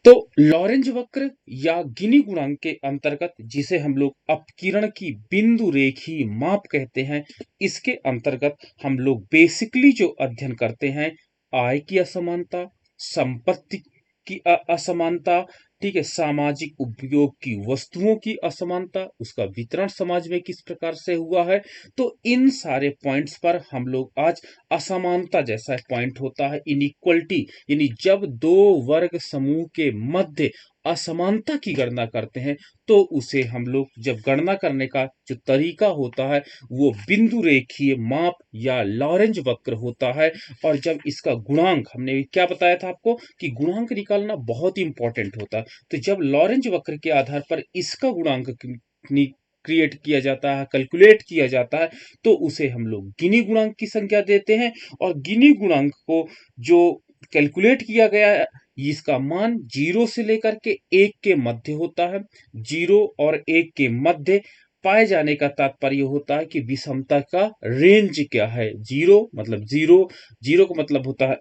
तो लॉरेंज वक्र या गिनी गुणांक के अंतर्गत जिसे हम लोग अपकिरण की बिंदु रेखीय माप कहते हैं, इसके अंतर्गत हम लोग बेसिकली जो अध्ययन करते हैं आय की असमानता, संपत्ति की असमानता, ठीक है, सामाजिक उपयोग की वस्तुओं की असमानता, उसका वितरण समाज में किस प्रकार से हुआ है। तो इन सारे पॉइंट्स पर हम लोग आज असमानता जैसा पॉइंट होता है इनइक्वलिटी, यानी जब दो वर्ग समूह के मध्य असमानता की गणना करते हैं तो उसे हम लोग जब गणना करने का जो तरीका होता है वो बिंदु रेखीय माप या लॉरेंज वक्र होता है। और जब इसका गुणांक, हमने क्या बताया था आपको कि गुणांक निकालना बहुत ही इंपॉर्टेंट होता है, तो जब लॉरेंज वक्र के आधार पर इसका गुणांक क्रिएट किया जाता है, कैलकुलेट किया जाता है, तो उसे हम लोग गिनी गुणांक की संख्या देते हैं। और गिनी गुणांक को जो कैलकुलेट किया गया है, इसका मान 0 से लेकर के 1 के मध्य होता है। 0 और 1 के मध्य पाए जाने का तात्पर्य होता है कि विषमता का रेंज क्या है। 0 मतलब 0, 0 का मतलब होता है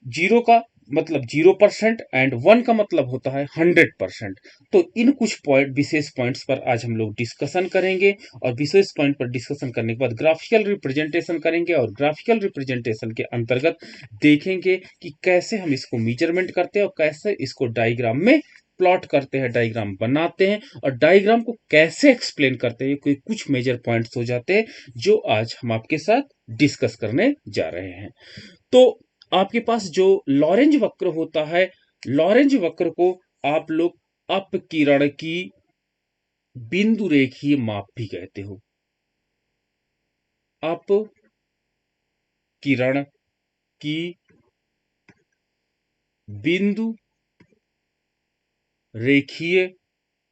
0 का मतलब 0% एंड 1 का मतलब होता है 100%। तो इन कुछ पॉइंट, विशेष पॉइंट्स पर आज हम लोग डिस्कशन करेंगे और विशेष पॉइंट पर डिस्कशन करने के बाद ग्राफिकल रिप्रेजेंटेशन करेंगे और ग्राफिकल रिप्रेजेंटेशन के अंतर्गत देखेंगे कि कैसे हम इसको मेजरमेंट करते हैं और कैसे इसको डायग्राम में प्लॉट करते हैं, डायग्राम बनाते हैं और डायग्राम को कैसे एक्सप्लेन करते हैं। कोई कुछ मेजर पॉइंट्स हो जाते हैं जो आज हम आपके साथ डिस्कस करने जा रहे हैं। तो आपके पास जो लॉरेंज वक्र होता है, लॉरेंज वक्र को आप लोग अपकिरण की बिंदु रेखीय माप भी कहते हो। अपकिरण की बिंदु रेखीय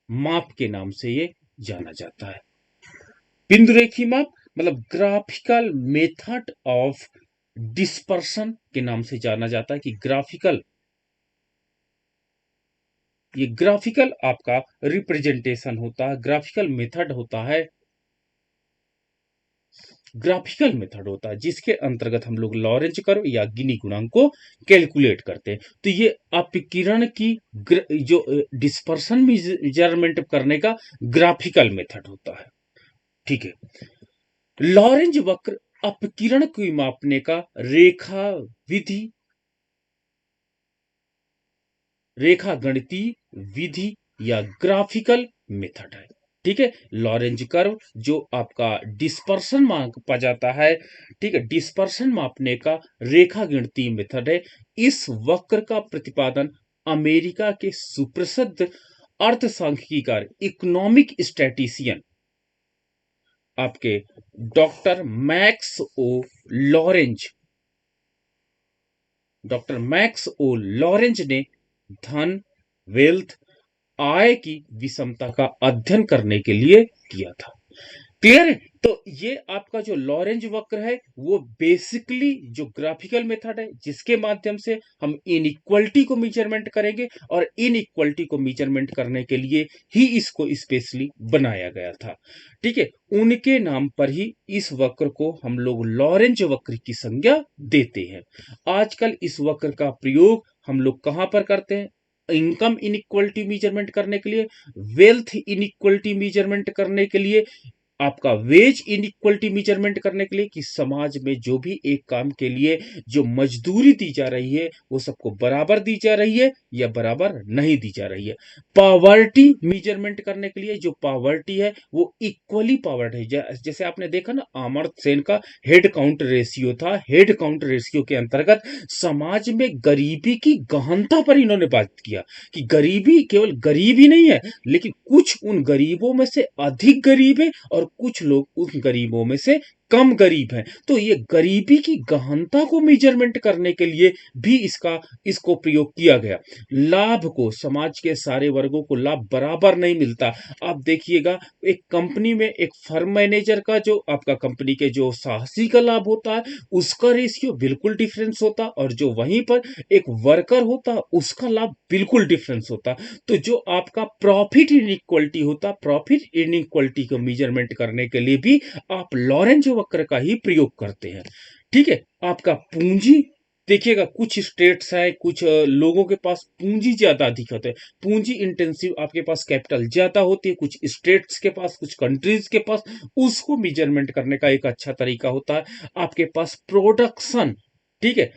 माप के नाम से ये जाना जाता है। बिंदु रेखीय माप मतलब ग्राफिकल मेथड ऑफ डिस्पर्शन के नाम से जाना जाता है कि ग्राफिकल, ये ग्राफिकल आपका रिप्रेजेंटेशन होता है, ग्राफिकल मेथड होता है, ग्राफिकल मेथड होता है जिसके अंतर्गत हम लोग लॉरेंज कर्व या गिनी गुणांक को कैलकुलेट करते हैं। तो ये अपकिरण की जो डिस्पर्शन मेजरमेंट करने का ग्राफिकल मेथड होता है। ठीक है, लॉरेंज वक्र अपकिरण को मापने का रेखा विधि, रेखा गणितीय विधि या ग्राफिकल मेथड है। ठीक है, लॉरेंज कर्व जो आपका डिस्पर्शन मापा जाता है, ठीक है, डिस्पर्शन मापने का रेखा गणितीय मेथड है। इस वक्र का प्रतिपादन अमेरिका के सुप्रसिद्ध अर्थसांख्यिकीकार, इकोनॉमिक स्टैटिशियन आपके डॉक्टर मैक्स ओ लॉरेंज, डॉक्टर मैक्स ओ लॉरेंज ने धन, वेल्थ, आय की विषमता का अध्ययन करने के लिए किया था। क्लियर है? तो ये आपका जो लॉरेंज वक्र है वो बेसिकली जो ग्राफिकल मेथड है जिसके माध्यम से हम इनइक्वलिटी को मेजरमेंट करेंगे और इनइक्वलिटी को मेजरमेंट करने के लिए ही इसको स्पेशली बनाया गया था। ठीक है, उनके नाम पर ही इस वक्र को हम लोग लॉरेंज वक्र की संज्ञा देते हैं। आजकल इस वक्र का प्रयोग हम लोग कहां पर करते हैं? इनकम इनइक्वलिटी मेजरमेंट करने के लिए, वेल्थ इनइक्वलिटी मेजरमेंट करने के लिए, आपका वेज इनइक्वलिटी मेजरमेंट करने के लिए कि समाज में जो भी एक काम के लिए जो मजदूरी दी जा रही है वो सबको बराबर दी जा रही है या बराबर नहीं दी जा रही है। पावर्टी मेजरमेंट करने के लिए जो पावर्टी है वो इक्वली पावर्टी है। जैसे आपने देखा ना, अमर्त्य सेन का हेड काउंट रेशियो था, हेड काउंट रेशियो के अंतर्गत समाज में गरीबी की गहनता पर इन्होंने बात किया कि गरीबी केवल गरीबी नहीं है, लेकिन कुछ उन गरीबों में से अधिक गरीब है और कुछ लोग उन गरीबों में से कम गरीब हैं। तो ये गरीबी की गहनता को मेजरमेंट करने के लिए भी इसको प्रयोग किया गया। लाभ को, समाज के सारे वर्गों को लाभ बराबर नहीं मिलता। आप देखिएगा, एक कंपनी में एक फर्म मैनेजर का जो आपका कंपनी के जो साहसी का लाभ होता है उसका रेशियो बिल्कुल डिफरेंस होता, और जो वहीं पर एक वर्कर होता उसका लाभ बिल्कुल डिफरेंस होता। तो जो आपका प्रॉफिट इनइक्वलिटी होता, प्रॉफिट इनइक्वलिटी को मेजरमेंट करने के लिए भी आप लॉरेंज वक्र का ही प्रयोग करते हैं। ठीक है, आपका पूंजी देखिएगा कुछ स्टेट्स हैं, कुछ लोगों के पास पूंजी ज्यादा अधिक होते हैं, पूंजी इंटेंसिव आपके पास कैपिटल ज्यादा होती है, कुछ स्टेट्स के पास, कुछ कंट्रीज के पास। उसको मेजरमेंट करने का एक अच्छा तरीका होता है आपके पास प्रोडक्शन, ठीक है,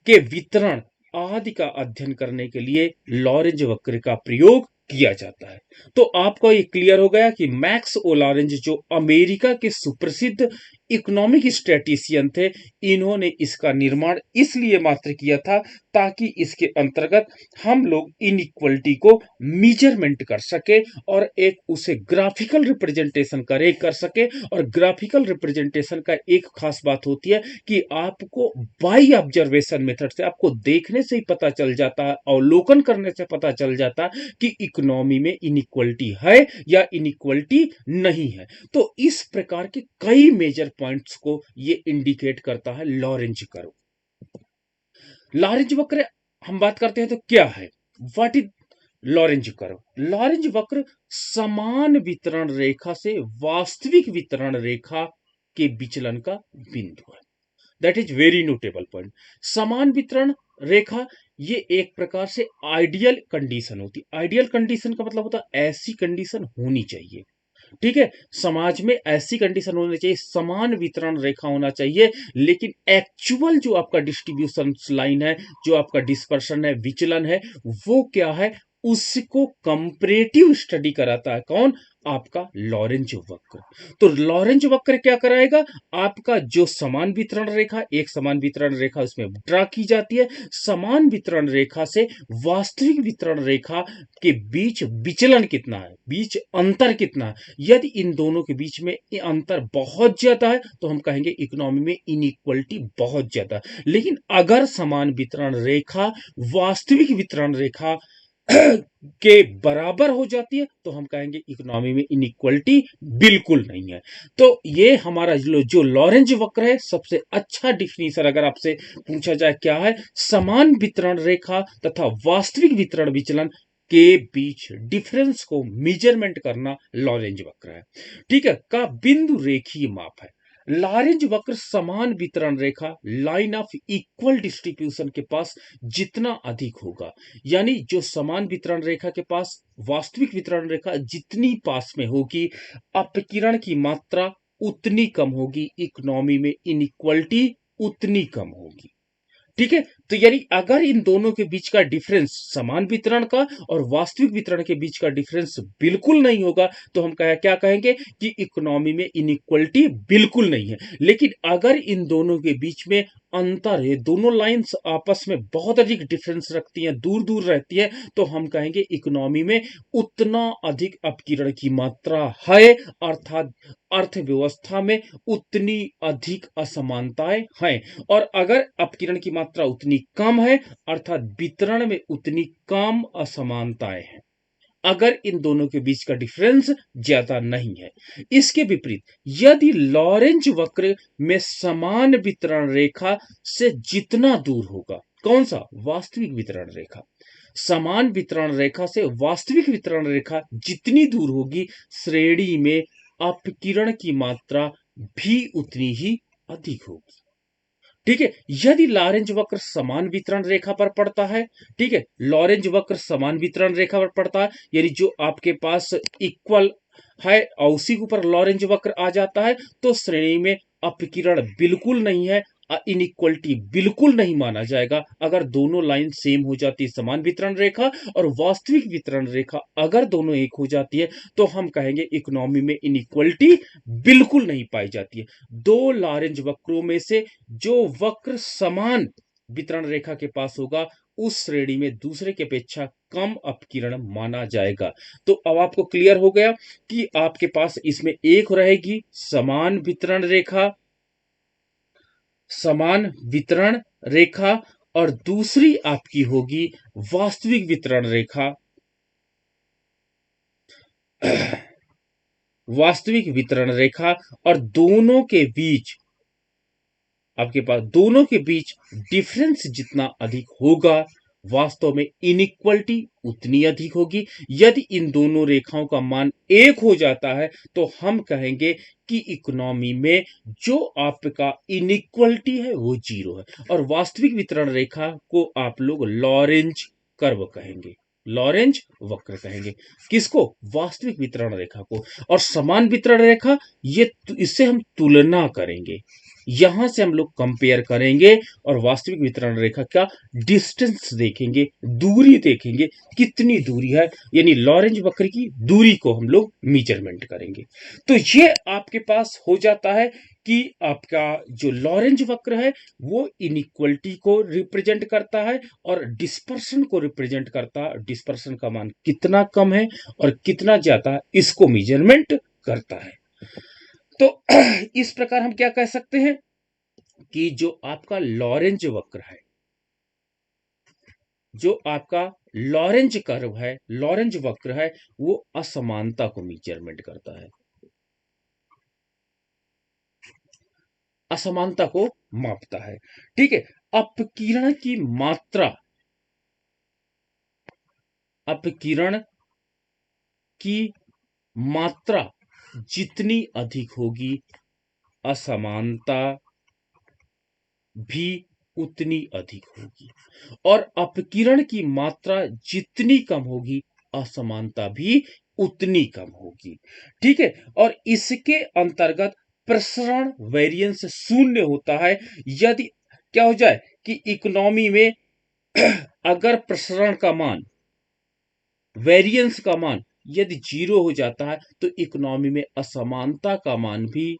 के वितरण आदि का अध्ययन करने के लिए लॉरेंज वक्र का प्रयोग किया जाता है। तो आपको ये क्लियर हो गया कि मैक्स ओ लॉरेंज जो अमेरिका के सुप्रसिद्ध इकोनॉमिक स्टैटिस्टिशियन थे, इन्होंने इसका निर्माण इसलिए मात्र किया था ताकि इसके अंतर्गत हम लोग इनइक्वलिटी को मेजरमेंट कर सके और एक उसे ग्राफिकल रिप्रेजेंटेशन कर सके। और ग्राफिकल रिप्रेजेंटेशन का एक खास बात होती है कि आपको बाई ऑब्जर्वेशन मेथड से, आपको देखने से ही पता चल जाता है, अवलोकन करने से पता चल जाता है कि इकोनॉमी में इनइक्वलिटी है या इनइक्वलिटी नहीं है। तो इस प्रकार के कई मेजर पॉइंट्स को ये इंडिकेट करता है लॉरेंज कर्व। लॉरेंज वक्र हम बात करते हैं तो क्या है, what is Lorenz curve? Lorenz वक्र समान वितरण रेखा से वास्तविक वितरण रेखा के विचलन का बिंदु है। That is very notable point. समान वितरण रेखा ये एक प्रकार से आइडियल कंडीशन होती है। आइडियल कंडीशन का मतलब होता है ऐसी कंडीशन होनी चाहिए, ठीक है, समाज में ऐसी कंडीशन होनी चाहिए, समान वितरण रेखा होना चाहिए। लेकिन एक्चुअल जो आपका डिस्ट्रीब्यूशन लाइन है, जो आपका डिस्पर्शन है, विचलन है, वो क्या है, उसको कंपैरेटिव स्टडी कराता है कौन? आपका लॉरेंज वक्र। तो लॉरेंज वक्र क्या कराएगा? आपका जो समान वितरण रेखा, एक समान वितरण रेखा उसमें ड्रा की जाती है, समान वितरण रेखा से वास्तविक वितरण रेखा के बीच विचलन कितना है, बीच अंतर कितना है। यदि इन दोनों के बीच में ये अंतर बहुत ज्यादा है तो हम कहेंगे इकोनॉमी में इनइक्वलिटी बहुत ज्यादा है। लेकिन अगर समान वितरण रेखा वास्तविक वितरण रेखा के बराबर हो जाती है तो हम कहेंगे इकोनॉमी में इनइक्वलिटी बिल्कुल नहीं है। तो ये हमारा जो लॉरेंज वक्र है, सबसे अच्छा डिफिनीशन अगर आपसे पूछा जाए क्या है, समान वितरण रेखा तथा वास्तविक वितरण विचलन के बीच डिफरेंस को मेजरमेंट करना लॉरेंज वक्र है, ठीक है, का बिंदु रेखीय माप है। लॉरेंज वक्र समान वितरण रेखा, लाइन ऑफ इक्वल डिस्ट्रीब्यूशन के पास जितना अधिक होगा, यानी जो समान वितरण रेखा के पास वास्तविक वितरण रेखा जितनी पास में होगी, अपकिरण की मात्रा उतनी कम होगी, इकोनॉमी में इनइक्वलिटी उतनी कम होगी, ठीक है। तो यानी अगर इन दोनों के बीच का डिफरेंस, समान वितरण का और वास्तविक वितरण के बीच का डिफरेंस बिल्कुल नहीं होगा तो हम क्या कहेंगे कि इकोनॉमी में इनइक्वलिटी बिल्कुल नहीं है। लेकिन अगर इन दोनों के बीच में अंतर है, दोनों लाइंस आपस में बहुत अधिक डिफरेंस रखती हैं, दूर दूर रहती है, तो हम कहेंगे इकोनॉमी में उतना अधिक अपकिरण की मात्रा है, अर्थात अर्थव्यवस्था में उतनी अधिक असमानताएं हैं। और अगर अपकिरण की मात्रा उतनी कम है, अर्थात वितरण में उतनी कम असमानताएं हैं, अगर इन दोनों के बीच का डिफरेंस ज्यादा नहीं है। इसके विपरीत यदि लॉरेंज वक्र में समान वितरण रेखा से जितना दूर होगा, कौन सा? वास्तविक वितरण रेखा। समान वितरण रेखा से वास्तविक वितरण रेखा जितनी दूर होगी, श्रेणी में अपकिरण की मात्रा भी उतनी ही अधिक होगी, ठीक है। यदि लॉरेंज वक्र समान वितरण रेखा पर पड़ता है, ठीक है, लॉरेंज वक्र समान वितरण रेखा पर पड़ता है, यानी जो आपके पास इक्वल है और उसी के ऊपर लॉरेंज वक्र आ जाता है, तो श्रेणी में अपकिरण बिल्कुल नहीं है, इनइक्वलिटी बिल्कुल नहीं माना जाएगा। अगर दोनों लाइन सेम हो जाती है, समान वितरण रेखा और वास्तविक वितरण रेखा अगर दोनों एक हो जाती है, तो हम कहेंगे इकोनॉमी में इनइक्वलिटी बिल्कुल नहीं पाई जाती है। दो लॉरेंज वक्रों में से जो वक्र समान वितरण रेखा के पास होगा, उस श्रेणी में दूसरे की अपेक्षा कम अपकिरण माना जाएगा। तो अब आपको क्लियर हो गया कि आपके पास इसमें एक रहेगी समान वितरण रेखा, समान वितरण रेखा, और दूसरी आपकी होगी वास्तविक वितरण रेखा। वास्तविक वितरण रेखा, और दोनों के बीच आपके पास, दोनों के बीच डिफरेंस जितना अधिक होगा, वास्तव में इनइक्वलिटी उतनी अधिक होगी। यदि इन दोनों रेखाओं का मान एक हो जाता है तो हम कहेंगे कि इकोनॉमी में जो आपका इनइक्वलिटी है वो जीरो है। और वास्तविक वितरण रेखा को आप लोग लॉरेंज कर्व कहेंगे, लॉरेंज वक्र कहेंगे। किसको? वास्तविक वितरण रेखा को। और समान वितरण रेखा, ये इससे हम तुलना करेंगे, यहां से हम लोग कंपेयर करेंगे और वास्तविक वितरण रेखा का डिस्टेंस देखेंगे, दूरी देखेंगे, कितनी दूरी है, यानी लॉरेंज वक्र की दूरी को हम लोग मेजरमेंट करेंगे। तो ये आपके पास हो जाता है कि आपका जो लॉरेंज वक्र है वो इनइक्वलिटी को रिप्रेजेंट करता है और डिस्पर्शन को रिप्रेजेंट करता है। डिस्पर्शन का मान कितना कम है और कितना ज्यादा है इसको मेजरमेंट करता है। तो इस प्रकार हम क्या कह सकते हैं कि जो आपका लॉरेंज वक्र है, जो आपका लॉरेंज कर्व है, लॉरेंज वक्र है, वो असमानता को मेजरमेंट करता है, असमानता को मापता है। ठीक है। अपकिरण की मात्रा, अपकिरण की मात्रा जितनी अधिक होगी असमानता भी उतनी अधिक होगी, और अपकिरण की मात्रा जितनी कम होगी असमानता भी उतनी कम होगी। ठीक है। और इसके अंतर्गत प्रसरण वेरिएंस शून्य होता है। यदि क्या हो जाए कि इकोनॉमी में अगर प्रसरण का मान, वेरिएंस का मान यदि जीरो हो जाता है तो इकोनॉमी में असमानता का मान भी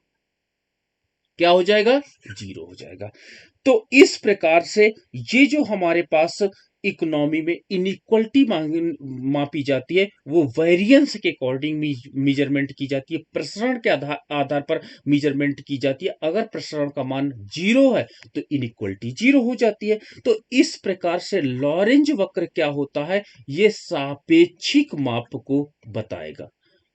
क्या हो जाएगा? जीरो हो जाएगा। तो इस प्रकार से ये जो हमारे पास इकोनॉमी में इनइक्वलिटी मापी जाती है वो वेरिएंस के अकॉर्डिंग मेजरमेंट की जाती है, प्रसरण के आधार पर मेजरमेंट की जाती है। अगर प्रसरण का मान जीरो है तो इनइक्वलिटी जीरो हो जाती है। तो इस प्रकार से लॉरेंज वक्र क्या होता है? ये सापेक्षिक माप को बताएगा,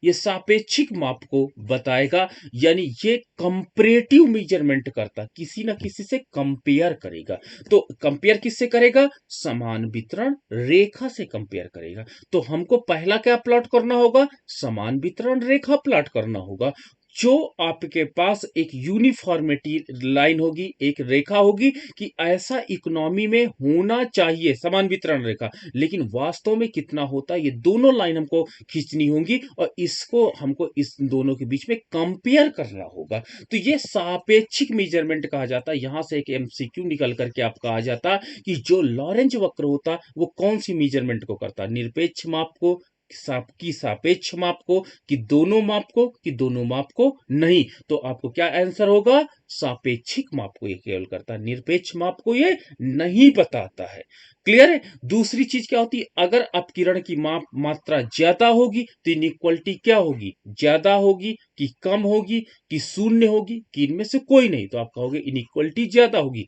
ये सापेक्षिक माप को बताएगा, यानी ये कंपैरेटिव मेजरमेंट करता, किसी ना किसी से कंपेयर करेगा। तो कंपेयर किससे करेगा? समान वितरण रेखा से कंपेयर करेगा। तो हमको पहला क्या प्लॉट करना होगा? समान वितरण रेखा प्लॉट करना होगा। जो आपके पास एक यूनिफॉर्मिटी लाइन होगी, एक रेखा होगी कि ऐसा इकोनॉमी में होना चाहिए समान वितरण रेखा, लेकिन वास्तव में कितना होता है, ये दोनों लाइन हमको खींचनी होंगी और इसको हमको इस दोनों के बीच में कंपेयर करना होगा। तो ये सापेक्षिक मेजरमेंट कहा जाता है। यहां से एक एमसीक्यू निकल करके आपका आ जाता कि जो लॉरेंज वक्र होता वो कौन सी मेजरमेंट को करता? निरपेक्ष माप को, की सापेक्ष माप को, कि दोनों माप को, कि दोनों माप को नहीं। तो आपको क्या आंसर होगा? सापेक्षिक माप को ये केवल करता है, निरपेक्ष माप को ये नहीं बताता है। क्लियर है? दूसरी चीज क्या होती है? अगर अपकिरण की मात्रा ज्यादा होगी तो इनइक्वलिटी क्या होगी? ज्यादा होगी कि कम होगी कि शून्य होगी कि इनमें से कोई नहीं? तो आप कहोगे इनइक्वलिटी ज्यादा होगी।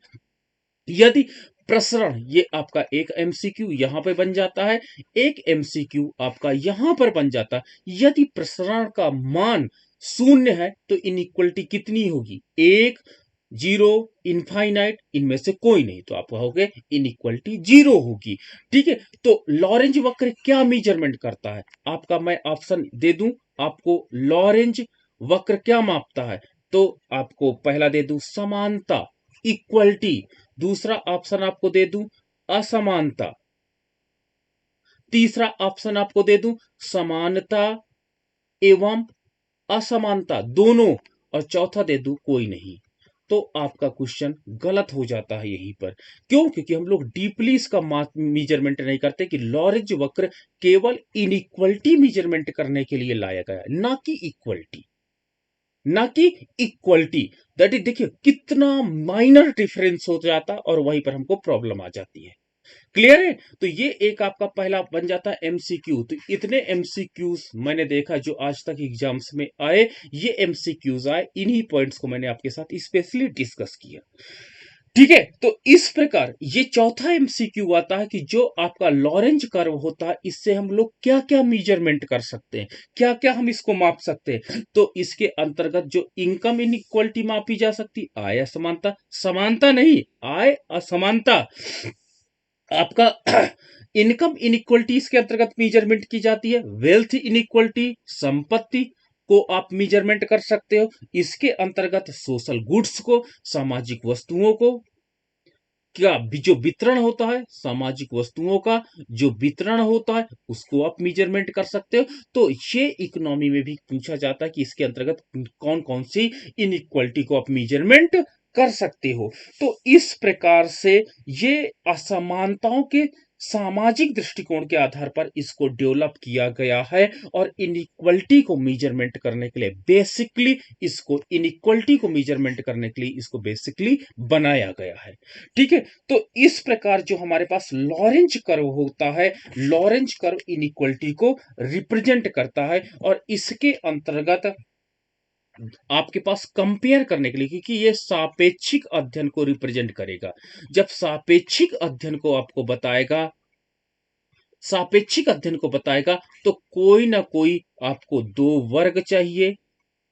यदि प्रसरण, ये आपका एक एमसीक्यू यहां पे बन जाता है, एक एमसीक्यू आपका यहां पर बन जाता है। यदि प्रसरण का मान शून्य है तो इनइक्वलिटी कितनी होगी? एक, जीरो, इनफाइनाइट, इनमें से कोई नहीं। तो आप कहोगे इनइक्वलिटी जीरो होगी। ठीक है। तो लॉरेंज वक्र क्या मेजरमेंट करता है? आपका मैं ऑप्शन दे दूं आपको, लॉरेंज वक्र क्या मापता है? तो आपको पहला दे दूं समानता, इक्वलिटी। दूसरा ऑप्शन आपको दे दूं असमानता। तीसरा ऑप्शन आपको दे दूं समानता एवं असमानता दोनों। और चौथा दे दूं कोई नहीं। तो आपका क्वेश्चन गलत हो जाता है यहीं पर। क्यों? क्योंकि हम लोग डीपली इसका मेजरमेंट नहीं करते कि लॉरेंज वक्र केवल इनइक्वलिटी मेजरमेंट करने के लिए लाया गया है, ना कि इक्वलिटी, ना कि इक्वलिटी। दैट इज, देखिए कितना माइनर डिफरेंस हो जाता और वहीं पर हमको प्रॉब्लम आ जाती है। क्लियर है? तो ये एक आपका पहला बन जाता है एमसीक्यू। तो इतने एमसीक्यूज मैंने देखा जो आज तक एग्जाम्स में आए, ये एमसीक्यूज आए, इन्हीं पॉइंट्स को मैंने आपके साथ स्पेशली डिस्कस किया। ठीक है। तो इस प्रकार ये चौथा एमसीक्यू आता है कि जो आपका लॉरेंज कर्व होता है, इससे हम लोग क्या क्या मेजरमेंट कर सकते हैं, क्या क्या हम इसको माप सकते हैं। तो इसके अंतर्गत जो इनकम इनइक्वलिटी मापी जा सकती, आय असमानता, समानता नहीं, आय असमानता, आपका इनकम इनइक्वलिटी इसके अंतर्गत मेजरमेंट की जाती है। वेल्थ इनइक्वलिटी, संपत्ति को आप मेजरमेंट कर सकते हो। इसके अंतर्गत सोशल गुड्स को, सामाजिक वस्तुओं को क्या जो वितरण होता है, सामाजिक वस्तुओं का जो वितरण होता है उसको आप मेजरमेंट कर सकते हो। तो ये इकोनॉमी में भी पूछा जाता है कि इसके अंतर्गत कौन कौन सी इनइक्वालिटी को आप मेजरमेंट कर सकते हो। तो इस प्रकार से ये असमानताओं के सामाजिक दृष्टिकोण के आधार पर इसको डेवलप किया गया है। और इनइक्वालिटी को मेजरमेंट करने के लिए बेसिकली इसको इनइक्वालिटी को मेजरमेंट करने के लिए इसको बेसिकली बनाया गया है। ठीक है। तो इस प्रकार जो हमारे पास लॉरेंज कर्व होता है, लॉरेंज कर्व इनइक्वालिटी को रिप्रेजेंट करता है। और इसके अंतर्गत आपके पास कंपेयर करने के लिए, क्योंकि ये सापेक्षिक अध्ययन को रिप्रेजेंट करेगा। जब सापेक्षिक अध्ययन को आपको बताएगा, सापेक्षिक अध्ययन को बताएगा, तो कोई ना कोई आपको दो वर्ग चाहिए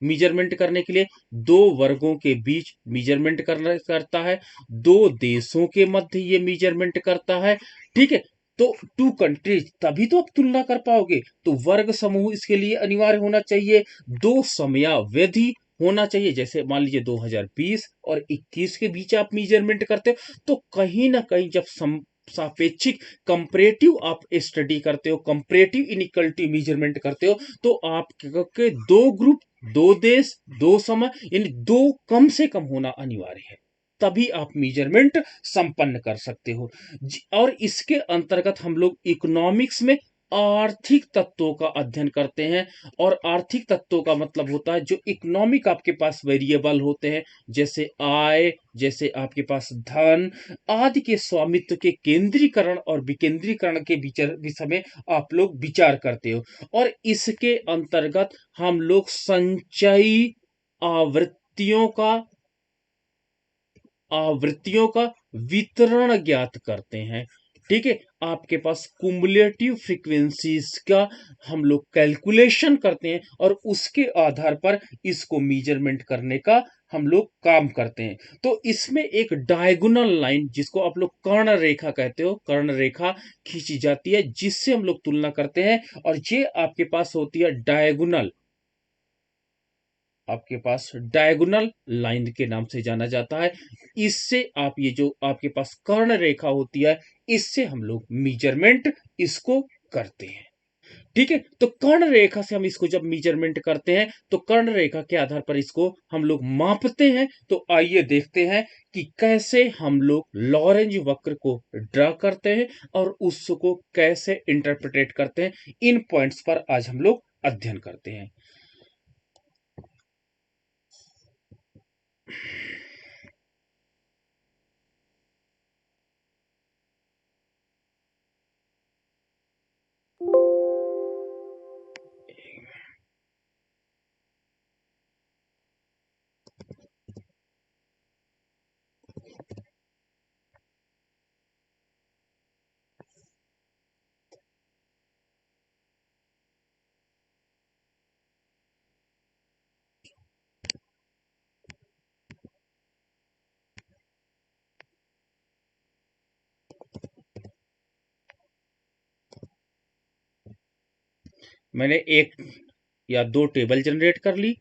मेजरमेंट करने के लिए। दो वर्गों के बीच मेजरमेंट करता है। दो देशों के मध्य ये मेजरमेंट करता है। ठीक है। तो टू कंट्रीज, तभी तो आप तुलना कर पाओगे। तो वर्ग समूह इसके लिए अनिवार्य होना चाहिए। दो समयावधि होना चाहिए। जैसे मान लीजिए 2020 और 21 के बीच आप मेजरमेंट करते हो, तो कहीं ना कहीं जब सापेक्षिक कंपैरेटिव आप स्टडी करते हो, कंपैरेटिव इनइक्वालिटी मेजरमेंट करते हो, तो आपके दो ग्रुप, दो देश, दो समय, यानी दो कम से कम होना अनिवार्य है। तभी आप मेजरमेंट संपन्न कर सकते हो। और इसके अंतर्गत हम लोग इकोनॉमिक्स में आर्थिक तत्वों का अध्ययन करते हैं। और आर्थिक तत्वों का मतलब होता है जो इकोनॉमिक आपके पास वेरिएबल होते हैं, जैसे आय, जैसे आपके पास धन आदि के स्वामित्व के केंद्रीकरण और विकेंद्रीकरण के विषय में आप लोग विचार करते हो। और इसके अंतर्गत हम लोग संचयी आवृत्तियों का वितरण ज्ञात करते हैं। ठीक है। आपके पास कुमुलेटिव फ्रीक्वेंसीज का हम लोग कैलकुलेशन करते हैं और उसके आधार पर इसको मेजरमेंट करने का हम लोग काम करते हैं। तो इसमें एक डायगोनल लाइन, जिसको आप लोग कर्ण रेखा कहते हो, कर्ण रेखा खींची जाती है, जिससे हम लोग तुलना करते हैं। और ये आपके पास होती है डायगोनल, आपके पास डायगोनल लाइन के नाम से जाना जाता है। इससे आप ये जो आपके पास कर्ण रेखा होती है, इससे हम लोग मेजरमेंट इसको करते हैं। ठीक है। तो कर्ण रेखा से हम इसको जब मेजरमेंट करते हैं, तो कर्ण रेखा के आधार पर इसको हम लोग मापते हैं। तो आइए देखते हैं कि कैसे हम लोग लॉरेंज वक्र को ड्रा करते हैं और उसको कैसे इंटरप्रेट करते हैं। इन पॉइंट्स पर आज हम लोग अध्ययन करते हैं। मैंने एक या दो टेबल जनरेट कर ली,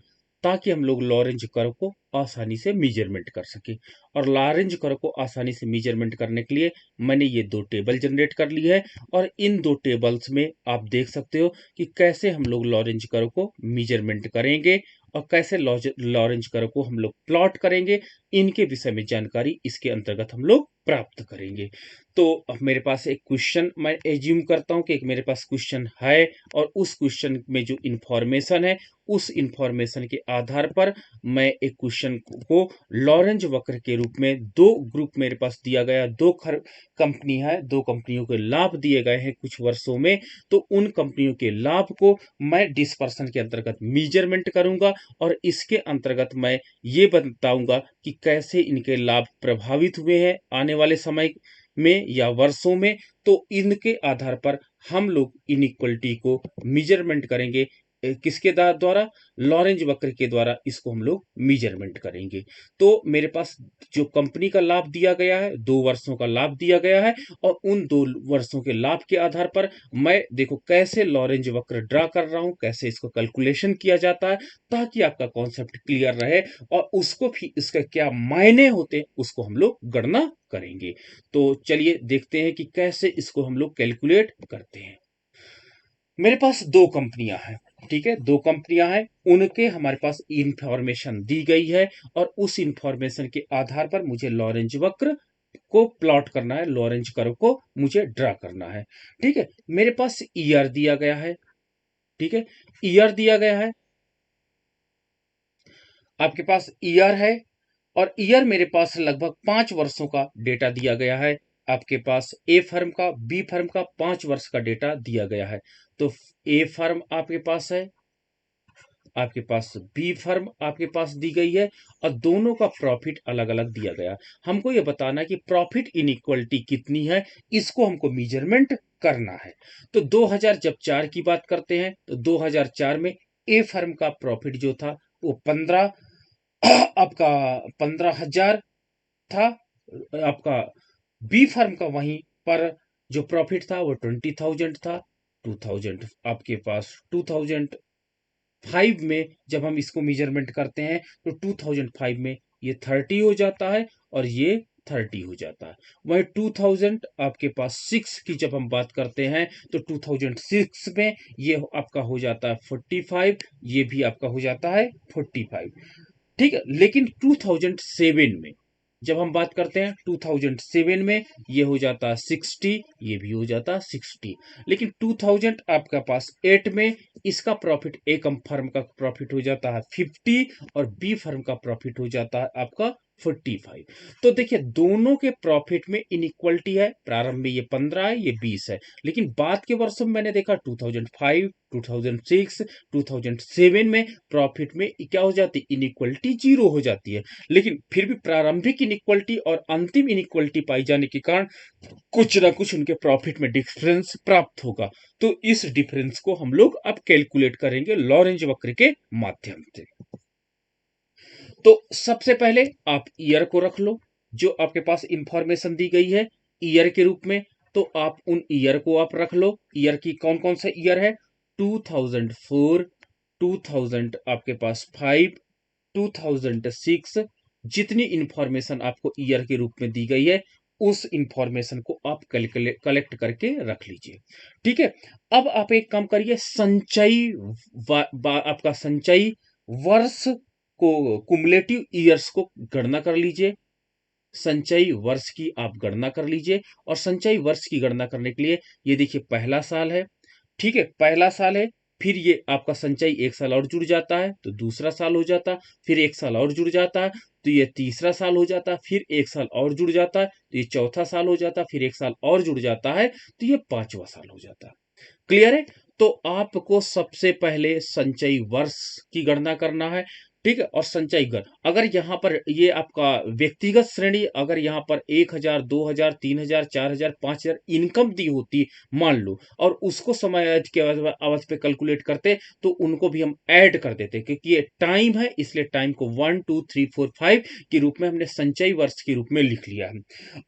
ताकि हम लोग लॉरेंज कर्व को आसानी से मेजरमेंट कर सके। और लॉरेंज कर्व को आसानी से मेजरमेंट करने के लिए मैंने ये दो टेबल जनरेट कर ली है। और इन दो टेबल्स में आप देख सकते हो कि कैसे हम लोग लॉरेंज कर्व को मेजरमेंट करेंगे और कैसे लॉरेंज कर्व को हम लोग प्लॉट करेंगे। इनके विषय में जानकारी इसके अंतर्गत हम लोग प्राप्त करेंगे। तो अब मेरे पास एक क्वेश्चन, मैं एज्यूम करता हूं कि एक मेरे पास क्वेश्चन है, और उस क्वेश्चन में जो इंफॉर्मेशन है, उस इंफॉर्मेशन के आधार पर मैं एक क्वेश्चन को लॉरेंज वक्र के रूप में, दो ग्रुप मेरे पास दिया गया, दो कंपनी है, दो कंपनियों के लाभ दिए गए हैं कुछ वर्षों में। तो उन कंपनियों के लाभ को मैं डिस्पर्सन के अंतर्गत मेजरमेंट करूंगा और इसके अंतर्गत मैं ये बताऊंगा कि कैसे इनके लाभ प्रभावित हुए हैं आने वाले समय में या वर्षों में। तो इनके आधार पर हम लोग इनइक्वलिटी को मेजरमेंट करेंगे। किसके द्वारा, लॉरेंज वक्र के द्वारा इसको हम लोग मेजरमेंट करेंगे। तो मेरे पास जो कंपनी का लाभ दिया गया है, 2 वर्षों का लाभ दिया गया है, और उन 2 वर्षों के लाभ के आधार पर मैं देखो कैसे लॉरेंज वक्र ड्रा कर रहा हूं, कैसे इसको कैलकुलेशन किया जाता है, ताकि आपका कॉन्सेप्ट क्लियर रहे और उसको भी इसका क्या मायने होते हैं उसको हम लोग गणना करेंगे। तो चलिए देखते हैं कि कैसे इसको हम लोग कैलकुलेट करते हैं। मेरे पास 2 कंपनियां हैं, ठीक है, 2 कंपनियां हैं, उनके हमारे पास इंफॉर्मेशन दी गई है और उस इंफॉर्मेशन के आधार पर मुझे लॉरेंज वक्र को प्लॉट करना है, लॉरेंज कर्व को मुझे ड्रा करना है। ठीक है, मेरे पास ईयर दिया गया है, ठीक है, ईयर दिया गया है, आपके पास ईयर है, और ईयर मेरे पास लगभग 5 वर्षों का डेटा दिया गया है। आपके पास ए फर्म का, बी फर्म का 5 वर्ष का डेटा दिया गया है। तो ए फर्म आपके पास है, आपके पास बी फर्म आपके पास दी गई है, और दोनों का प्रॉफिट अलग अलग दिया गया। हमको ये बताना है कि प्रॉफिट इनइक्वालिटी कितनी है, इसको हमको मेजरमेंट करना है। तो 2000 जब 4 की बात करते हैं तो 2004 में ए फर्म का प्रॉफिट जो था वो 15 आपका 15,000 था। आपका बी फर्म का वहीं पर जो प्रॉफिट था वो 20,000 था। 2000 आपके पास 2005 में जब हम इसको मेजरमेंट करते हैं तो 2005 में ये 30 हो जाता है और ये 30 हो जाता है। वही 2000 आपके पास 6 की जब हम बात करते हैं तो 2006 में ये आपका हो जाता है 45, ये भी आपका हो जाता है 45। ठीक है, लेकिन 2007 में जब हम बात करते हैं 2007 में ये हो जाता है 60, ये भी हो जाता है 60। लेकिन 2000 आपका पास 8 में इसका प्रॉफिट, ए फर्म का प्रॉफिट हो जाता है 50 और बी फर्म का प्रॉफिट हो जाता है आपका 45। तो देखिए दोनों के प्रॉफिट में इनइक्वलिटी है, प्रारंभ में ये 15 है, ये 20 है, लेकिन बाद के वर्षों में मैंने देखा 2005, 2006, 2007 में प्रॉफिट में क्या हो जाती है, इनइक्वलिटी जीरो हो जाती है। लेकिन फिर भी प्रारंभिक इनइक्वलिटी और अंतिम इनइक्वलिटी पाई जाने के कारण कुछ ना कुछ उनके प्रॉफिट में डिफरेंस प्राप्त होगा। तो इस डिफरेंस को हम लोग अब कैलकुलेट करेंगे लॉरेंज वक्र के माध्यम से। तो सबसे पहले आप ईयर को रख लो, जो आपके पास इंफॉर्मेशन दी गई है ईयर के रूप में। तो आप उन ईयर को आप रख लो। ईयर की कौन कौन सा ईयर है, 2004, 2000 आपके पास 5, 2006। जितनी इंफॉर्मेशन आपको ईयर के रूप में दी गई है उस इंफॉर्मेशन को आप कलेक्ट करके रख लीजिए। ठीक है, अब आप एक काम करिए, संचयी आपका संचयी वर्ष को, कुमुलेटिव ईयर्स को गणना कर लीजिए। संचयी वर्ष की आप गणना कर लीजिए, और संचयी वर्ष की गणना करने के लिए ये देखिए पहला साल है, ठीक है, पहला साल है, फिर ये आपका संचयी 1 साल और जुड़ जाता है तो दूसरा साल हो जाता है, फिर 1 साल और जुड़ जाता है तो ये तीसरा साल हो जाता है, फिर 1 साल और जुड़ जाता है तो ये चौथा साल हो जाता है, फिर 1 साल और जुड़ जाता है तो ये 5वां साल हो जाता है। क्लियर है? तो आपको सबसे पहले संचयी वर्ष की गणना करना है, ठीक है, और संचयी कर, अगर यहाँ पर ये आपका व्यक्तिगत श्रेणी, अगर यहाँ पर 1,000, 2,000, 3,000, 4,000, 5,000 इनकम दी होती मान लो, और उसको समय के अवधि पे कैलकुलेट करते तो उनको भी हम ऐड कर देते, क्योंकि ये टाइम है इसलिए टाइम को 1 2 3 4 5 के रूप में हमने संचयी वर्ष के रूप में लिख लिया है।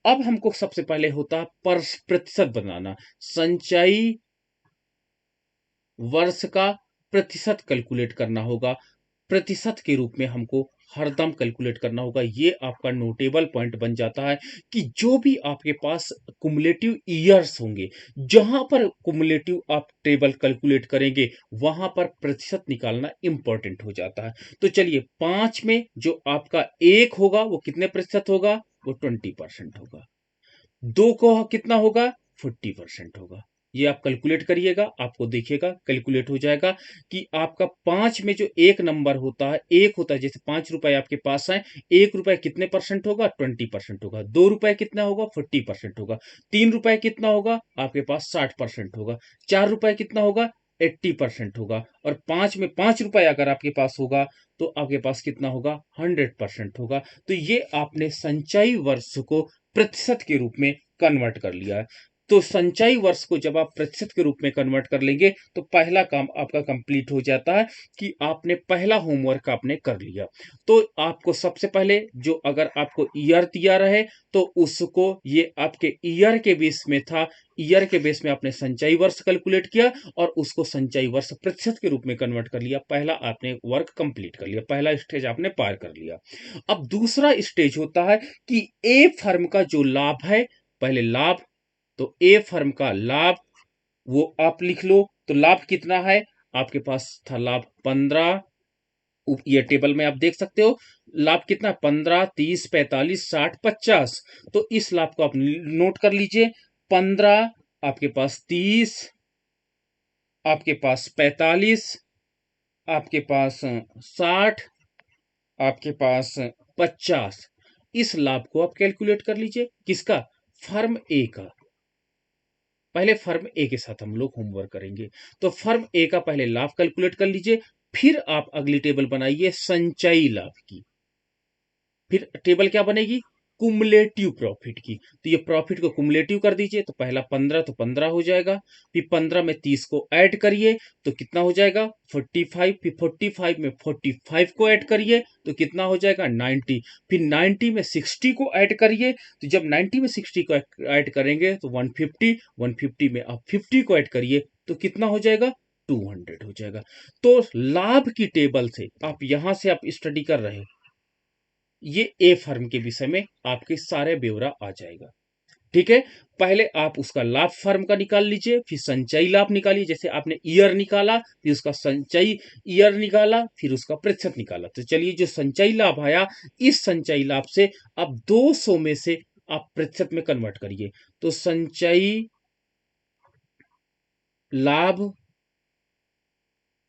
अब हमको सबसे पहले होता है प्रतिशत बनाना। संचयी वर्ष का प्रतिशत कैलकुलेट करना होगा, प्रतिशत के रूप में हमको हरदम कैलकुलेट करना होगा। ये आपका नोटेबल पॉइंट बन जाता है कि जो भी आपके पास कुमुलेटिव ईयर्स होंगे, जहां पर कुमुलेटिव आप टेबल कैलकुलेट करेंगे वहां पर प्रतिशत निकालना इंपॉर्टेंट हो जाता है। तो चलिए 5 में जो आपका 1 होगा वो कितने प्रतिशत होगा, वो 20% होगा। 2 को कितना होगा, 40% होगा। ये आप कैलकुलेट करिएगा, आपको देखिएगा कैलकुलेट हो जाएगा कि आपका 5 में जो एक नंबर होता है, एक होता है, जैसे 5 रुपए आपके पास है, 1 रुपए कितने परसेंट होगा, 20% होगा। 2 रुपए कितना होगा, 40% होगा। 3 रुपए कितना होगा, आपके पास 60% होगा। 4 रुपए कितना होगा, 80% होगा। और 5 में 5 रुपए अगर आपके पास होगा तो आपके पास कितना होगा, 100% होगा। तो ये आपने संचयी वर्ष को प्रतिशत के रूप में कन्वर्ट कर लिया है। तो संचयी वर्ष को जब आप प्रतिशत के रूप में कन्वर्ट कर लेंगे तो पहला काम आपका कंप्लीट हो जाता है कि आपने पहला होमवर्क आपने कर लिया। तो आपको सबसे पहले जो अगर आपको ईयर दिया रहे तो उसको ये आपके ईयर के बेस में था, ईयर के बेस में आपने संचयी वर्ष कैलकुलेट किया और उसको संचयी वर्ष प्रतिशत के रूप में कन्वर्ट कर लिया। पहला आपने वर्क कंप्लीट कर लिया, पहला स्टेज आपने पार कर लिया। अब दूसरा स्टेज होता है कि ए फर्म का जो लाभ है, पहले लाभ, तो ए फर्म का लाभ वो आप लिख लो। तो लाभ कितना है, आपके पास था लाभ 15, ये टेबल में आप देख सकते हो लाभ कितना, 15, 30, 45, 60, 50। तो इस लाभ को आप नोट कर लीजिए। 15 आपके पास, 30 आपके पास, 45 आपके पास, 60 आपके पास, 50। इस लाभ को आप कैलकुलेट कर लीजिए, किसका, फर्म ए का। पहले फर्म ए के साथ हम लोग होमवर्क करेंगे। तो फर्म ए का पहले लाभ कैलकुलेट कर लीजिए, फिर आप अगली टेबल बनाइए संचयी लाभ की। फिर टेबल क्या बनेगी, कुमुलेटिव प्रॉफिट की। तो ये प्रॉफिट को कुमुलेटिव कर दीजिए। तो पहला 15, तो 15 हो जाएगा। फिर 15 में 30 को ऐड करिए तो कितना हो जाएगा, 45। फिर 45 में 45 को ऐड करिए तो कितना हो जाएगा, 90। फिर 90 में 60 को ऐड करिए। तो जब 90 में 60 को ऐड करेंगे तो 150, 150 में आप 50 को ऐड करिए तो कितना हो जाएगा, 200 हो जाएगा। तो लाभ की टेबल से आप यहां से आप स्टडी कर रहे हो, ये ए फर्म के विषय में आपके सारे ब्यौरा आ जाएगा। ठीक है, पहले आप उसका लाभ फर्म का निकाल लीजिए, फिर संचयी लाभ निकालिए। जैसे आपने ईयर निकाला, फिर उसका संचयी ईयर निकाला, फिर उसका प्रतिशत निकाला। तो चलिए, जो संचयी लाभ आया, इस संचयी लाभ से आप 200 में से आप प्रतिशत में कन्वर्ट करिए। तो संचयी लाभ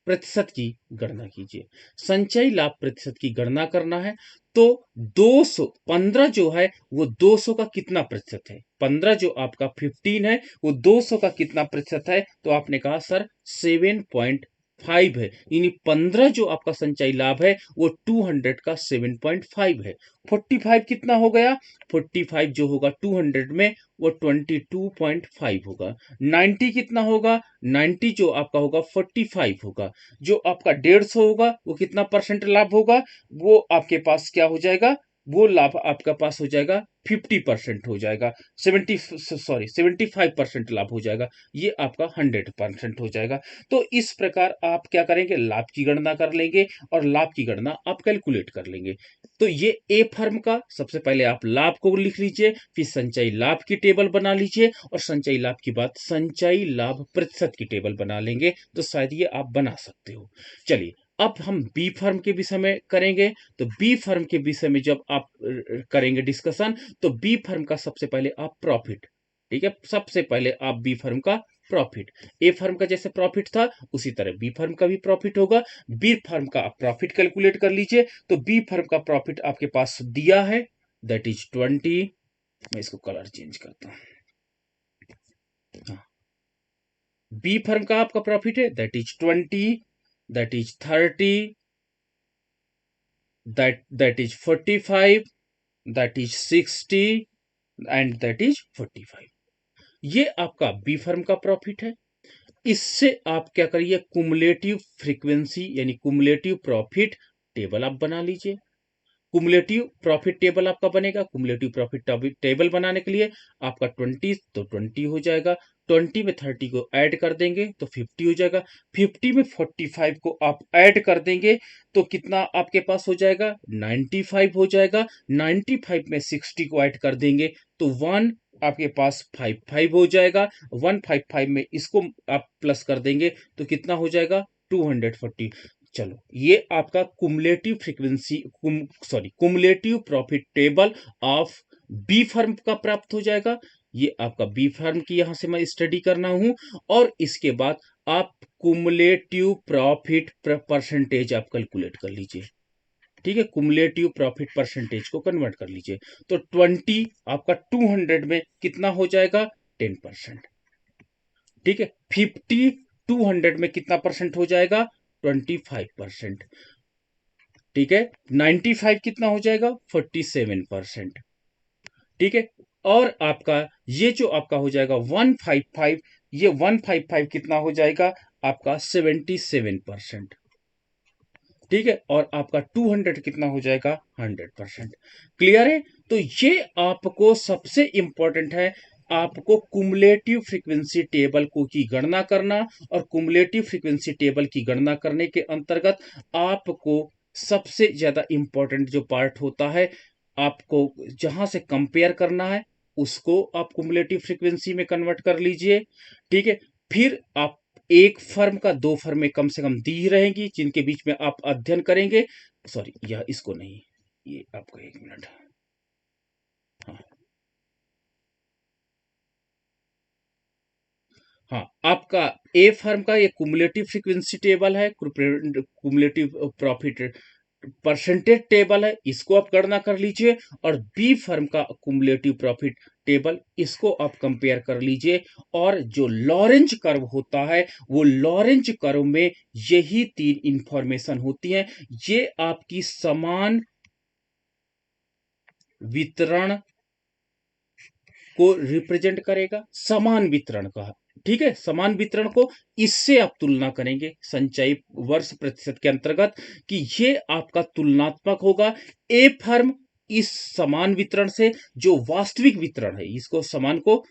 प्रतिशत की गणना कीजिए। संचयी लाभ प्रतिशत की गणना करना है तो 200, 15 जो है वो 200 का कितना प्रतिशत है, 15 जो आपका 15 है वो 200 का कितना प्रतिशत है। तो आपने कहा सर 7.5 है, यानी 15 जो आपका संचयी लाभ है वो 200 का 7.5 है। 45 कितना हो गया, 45 जो होगा 200 में वो 22.5 होगा। 90 कितना होगा, 90 जो आपका होगा 45 होगा। जो आपका 150 होगा वो कितना परसेंट लाभ होगा, वो आपके पास क्या हो जाएगा, वो लाभ आपका पास हो जाएगा 50% हो जाएगा। 75% लाभ हो जाएगा। ये आपका 100% हो जाएगा। तो इस प्रकार आप क्या करेंगे, लाभ की गणना कर लेंगे और लाभ की गणना आप कैलकुलेट कर लेंगे। तो ये ए फर्म का सबसे पहले आप लाभ को लिख लीजिए, फिर संचयी लाभ की टेबल बना लीजिए और संचयी लाभ की बात संचयी लाभ प्रतिशत की टेबल बना लेंगे तो शायद ये आप बना सकते हो। चलिए, अब हम बी फर्म के विषय में करेंगे। तो बी फर्म के विषय में जब आप करेंगे डिस्कशन, तो बी फर्म का सबसे पहले आप प्रॉफिट, ठीक है, सबसे पहले आप बी फर्म का प्रॉफिट, ए फर्म का जैसे प्रॉफिट था उसी तरह बी फर्म का भी प्रॉफिट होगा। बी फर्म का आप प्रॉफिट कैलकुलेट कर लीजिए। तो बी फर्म का प्रॉफिट आपके पास दिया है, दैट इज 20। मैं इसको कलर चेंज करता हूं। बी फर्म का आपका प्रॉफिट है that is 20, that is 30, that is 45, that is 60 and that is 45। ये आपका बी फर्म का प्रॉफिट है। इससे आप क्या करिए, कुमुलेटिव फ्रीक्वेंसी यानी कुमुलेटिव प्रॉफिट टेबल आप बना लीजिए। कुमुलेटिव प्रॉफिट टेबल आपका बनेगा। कुमुलेटिव प्रॉफिट टेबल बनाने के लिए आपका 20, तो 20 हो जाएगा। 20 में 30 को ऐड कर देंगे तो 50 हो जाएगा। 50 में 45 को आप ऐड कर देंगे तो कितना आपके पास हो जाएगा, 95 हो जाएगा। 95 में 60 को ऐड कर देंगे तो 1 आपके पास 55 हो जाएगा। 155 में इसको आप प्लस कर देंगे तो कितना हो जाएगा, 240। चलो, ये आपका cumulative frequency cumulative profit table of B firm का प्राप्त हो जाएगा। ये आपका बी फर्म की यहां से मैं स्टडी करना हूं। और इसके बाद आप कुमुलेटिव प्रॉफिट परसेंटेज आप कैलकुलेट कर लीजिए। ठीक है, कुमुलेटिव प्रॉफिट परसेंटेज को कन्वर्ट कर लीजिए। तो 20 आपका 200 में कितना हो जाएगा, 10%। ठीक है, 50 200 में कितना परसेंट हो जाएगा, 25%। ठीक है, 95 कितना हो जाएगा, 47%। ठीक है, और आपका ये जो आपका हो जाएगा 155, ये 155 कितना हो जाएगा आपका 77%। ठीक है, और आपका 200 कितना हो जाएगा 100%। क्लियर है? तो ये आपको सबसे इंपॉर्टेंट है, आपको कुमुलेटिव फ्रीक्वेंसी टेबल को की गणना करना, और कुमुलेटिव फ्रीक्वेंसी टेबल की गणना करने के अंतर्गत आपको सबसे ज्यादा इंपॉर्टेंट जो पार्ट होता है, आपको जहां से कंपेयर करना है उसको आप कुमुलेटिव फ्रीक्वेंसी में कन्वर्ट कर लीजिए। ठीक है, फिर आप एक फर्म का दो फर्म में कम से कम दी रहेंगी जिनके बीच में आप अध्ययन करेंगे। सॉरी, यह इसको नहीं, ये आपको एक मिनट। हाँ, हाँ, आपका ए फर्म का ये कुमुलेटिव फ्रीक्वेंसी टेबल है, कुमुलेटिव प्रॉफिट परसेंटेज टेबल है, इसको आप गणना कर लीजिए। और बी फर्म का कुमुलेटिव प्रॉफिट टेबल, इसको आप कंपेयर कर लीजिए। और जो लॉरेंज कर्व होता है, वो लॉरेंज कर्व में यही तीन इंफॉर्मेशन होती है। ये आपकी समान वितरण को रिप्रेजेंट करेगा, समान वितरण का। ठीक है, समान वितरण को इससे आप तुलना करेंगे संचयी वर्ष प्रतिशत के अंतर्गत, कि ये आपका तुलनात्मक होगा ए फर्म इस समान वितरण से, जो वास्तविक वितरण है, इसको समान को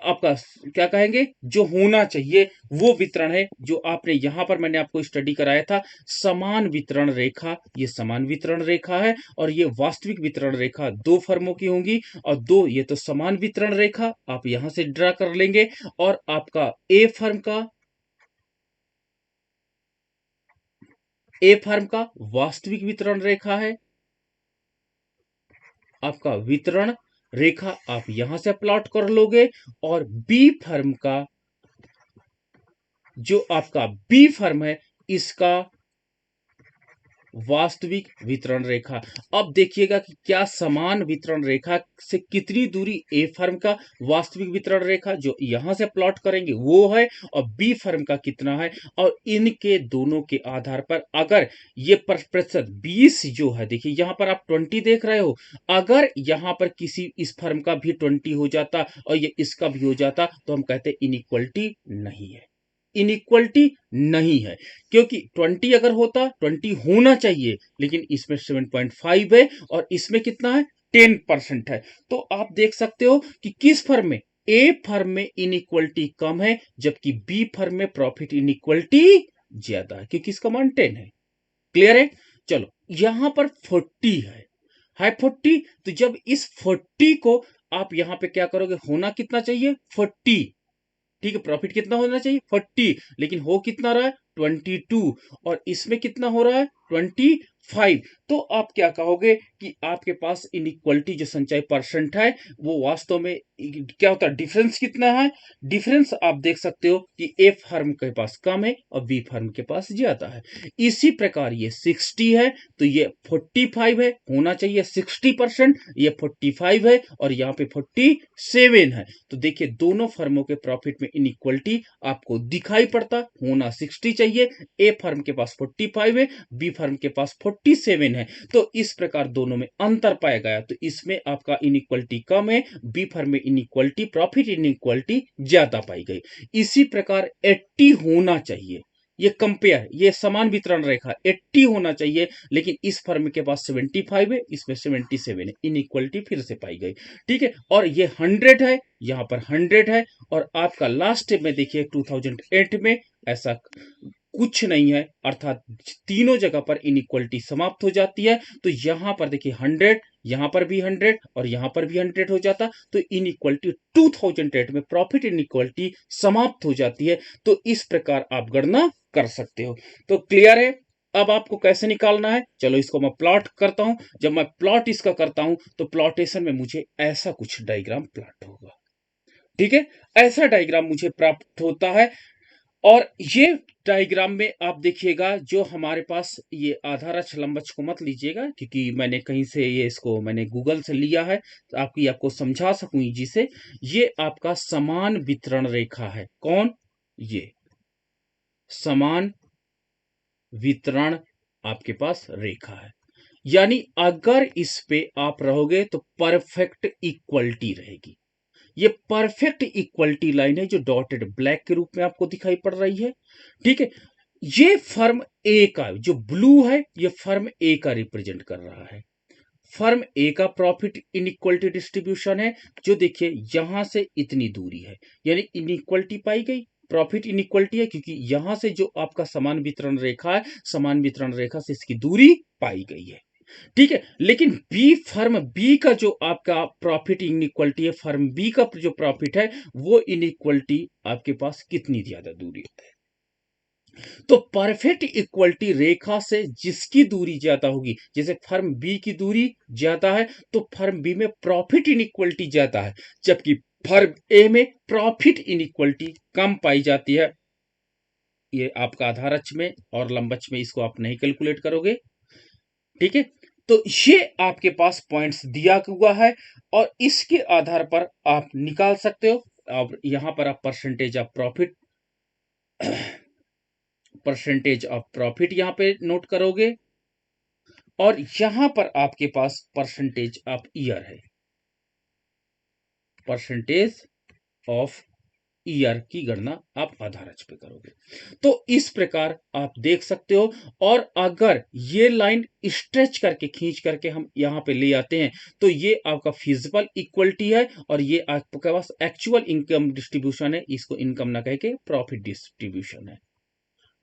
आपका क्या कहेंगे, जो होना चाहिए वो वितरण है, जो आपने यहां पर मैंने आपको स्टडी कराया था, समान वितरण रेखा। ये समान वितरण रेखा है, और ये वास्तविक वितरण रेखा दो फर्मों की होंगी, और दो, ये तो समान वितरण रेखा आप यहां से ड्रा कर लेंगे। और आपका ए फर्म का वास्तविक वितरण रेखा है, आपका वितरण रेखा आप यहां से प्लॉट कर लोगे। और बी फर्म का, जो आपका बी फर्म है, इसका वास्तविक वितरण रेखा। अब देखिएगा कि क्या समान वितरण रेखा से कितनी दूरी ए फर्म का वास्तविक वितरण रेखा जो यहां से प्लॉट करेंगे वो है, और बी फर्म का कितना है। और इनके दोनों के आधार पर अगर ये प्रतिशत 20 जो है, देखिए यहां पर आप 20 देख रहे हो, अगर यहां पर किसी इस फर्म का भी 20 हो जाता और ये इसका भी हो जाता, तो हम कहते इनइक्वलिटी नहीं है, इनइक्वलिटी नहीं है। क्योंकि 20 अगर होता, 20 होना चाहिए, लेकिन इसमें 7.5 है, और इसमें कितना है, 10% है। तो आप देख सकते हो कि किस फर्म में, ए फर्म में इनइक्वलिटी कम है, जबकि बी फर्म में प्रॉफिट इनइक्वलिटी ज्यादा है, क्योंकि इसका मान 10 है। क्लियर है? चलो, यहां पर 40 है 40। तो जब इस 40 को आप यहां पे क्या करोगे, होना कितना चाहिए, 40। ठीक है, प्रॉफिट कितना होना चाहिए, 40, लेकिन हो कितना रहा है, 22। और इसमें कितना हो रहा है, 25। तो आप क्या कहोगे कि आपके पास इनइक्वलिटी जो संचय परसेंट है, वो वास्तव में क्या होता है, डिफरेंस कितना है। डिफरेंस आप देख सकते हो कि ए फर्म के पास कम है और बी फर्म के पास ज्यादा है। इसी प्रकार ये 60 है, तो ये 45 है, होना चाहिए 60%, ये 45 है, और यहाँ पे 47 है। तो देखिए दोनों फर्मों के प्रॉफिट में इनइक्वलिटी आपको दिखाई पड़ता, होना 60 चाहिए, ए फर्म के पास 45 है, बी फर्म के पास 47 है। तो इस प्रकार दोनों में अंतर पाया गया, तो इसमें आपका इनइक्वलिटी कम है, बी फर्म में इनइक्वलिटी, प्रॉफिट इनइक्वलिटी ज्यादा पाई गई। इसी प्रकार 80 होना चाहिए, ये कंपेयर, ये समान वितरण रेखा 80 होना चाहिए, लेकिन इस फर्म के पास 75 है, इसमें 77 है, इनइक्वलिटी फिर से पाई गई। ठीक है, और ये 100 है, यहां पर 100 है। और आपका लास्ट में देखिए 2008 में ऐसा कुछ नहीं है, अर्थात तीनों जगह पर इनइक्वलिटी समाप्त हो जाती है। तो यहां पर देखिए 100, यहां पर भी 100, और यहां पर भी 100 हो जाता, तो इनइक्वलिटी 2008 में प्रॉफिट इनइक्वलिटी समाप्त हो जाती है। तो इस प्रकार आप गणना कर सकते हो। तो क्लियर है? अब आपको कैसे निकालना है, चलो इसको मैं प्लॉट करता हूं। जब मैं प्लॉट इसका करता हूं, तो प्लॉटेशन में मुझे ऐसा कुछ डायग्राम प्लॉट होगा। ठीक है, ऐसा डायग्राम मुझे प्राप्त होता है। और ये डायग्राम में आप देखिएगा, जो हमारे पास ये आधार अक्ष लंब अक्ष को मत लीजिएगा, क्योंकि मैंने कहीं से ये इसको मैंने गूगल से लिया है, तो आपको समझा सकूं जिसे। ये आपका समान वितरण रेखा है, कौन, ये समान वितरण आपके पास रेखा है। यानी अगर इस पे आप रहोगे तो परफेक्ट इक्वलिटी रहेगी। ये परफेक्ट इक्वलिटी लाइन है जो डॉटेड ब्लैक के रूप में आपको दिखाई पड़ रही है। ठीक है, ये फर्म ए का जो ब्लू है ये फर्म ए का रिप्रेजेंट कर रहा है। फर्म ए का प्रॉफिट इनइक्वलिटी डिस्ट्रीब्यूशन है, जो देखिए यहां से इतनी दूरी है, यानी इनइक्वलिटी पाई गई, प्रॉफिट इनइक्वलिटी है क्योंकि यहां से जो आपका समान वितरण रेखा है, समान वितरण रेखा से इसकी दूरी पाई गई है। ठीक है, लेकिन बी फर्म बी का जो आपका प्रॉफिट इनइक्वलिटी है, फर्म बी का जो प्रॉफिट है वो इनइक्वलिटी आपके पास कितनी ज्यादा दूरी है। तो परफेक्ट इक्वलिटी रेखा से जिसकी दूरी ज्यादा होगी, जैसे फर्म बी की दूरी ज्यादा है तो फर्म बी में प्रॉफिट इनइक्वलिटी ज्यादा है, जबकि फर्म ए में प्रॉफिट इनइक्वलिटी कम पाई जाती है। ये आपका आधार अक्ष में और लंब अक्ष में इसको आप नहीं कैलकुलेट करोगे। ठीक है, तो ये आपके पास पॉइंट्स दिया हुआ है और इसके आधार पर आप निकाल सकते हो। अब यहां पर आप परसेंटेज ऑफ प्रॉफिट यहां पे नोट करोगे और यहां पर आपके पास परसेंटेज ऑफ ईयर है, परसेंटेज ऑफ ईयर की गणना आप आधार अक्ष पे करोगे। तो इस प्रकार आप देख सकते हो। और अगर ये लाइन स्ट्रेच करके खींच करके हम यहां पे ले आते हैं तो ये आपका फिजिबल इक्वलिटी है और ये आपके पास एक्चुअल इनकम डिस्ट्रीब्यूशन है, इसको इनकम ना कह के प्रॉफिट डिस्ट्रीब्यूशन है।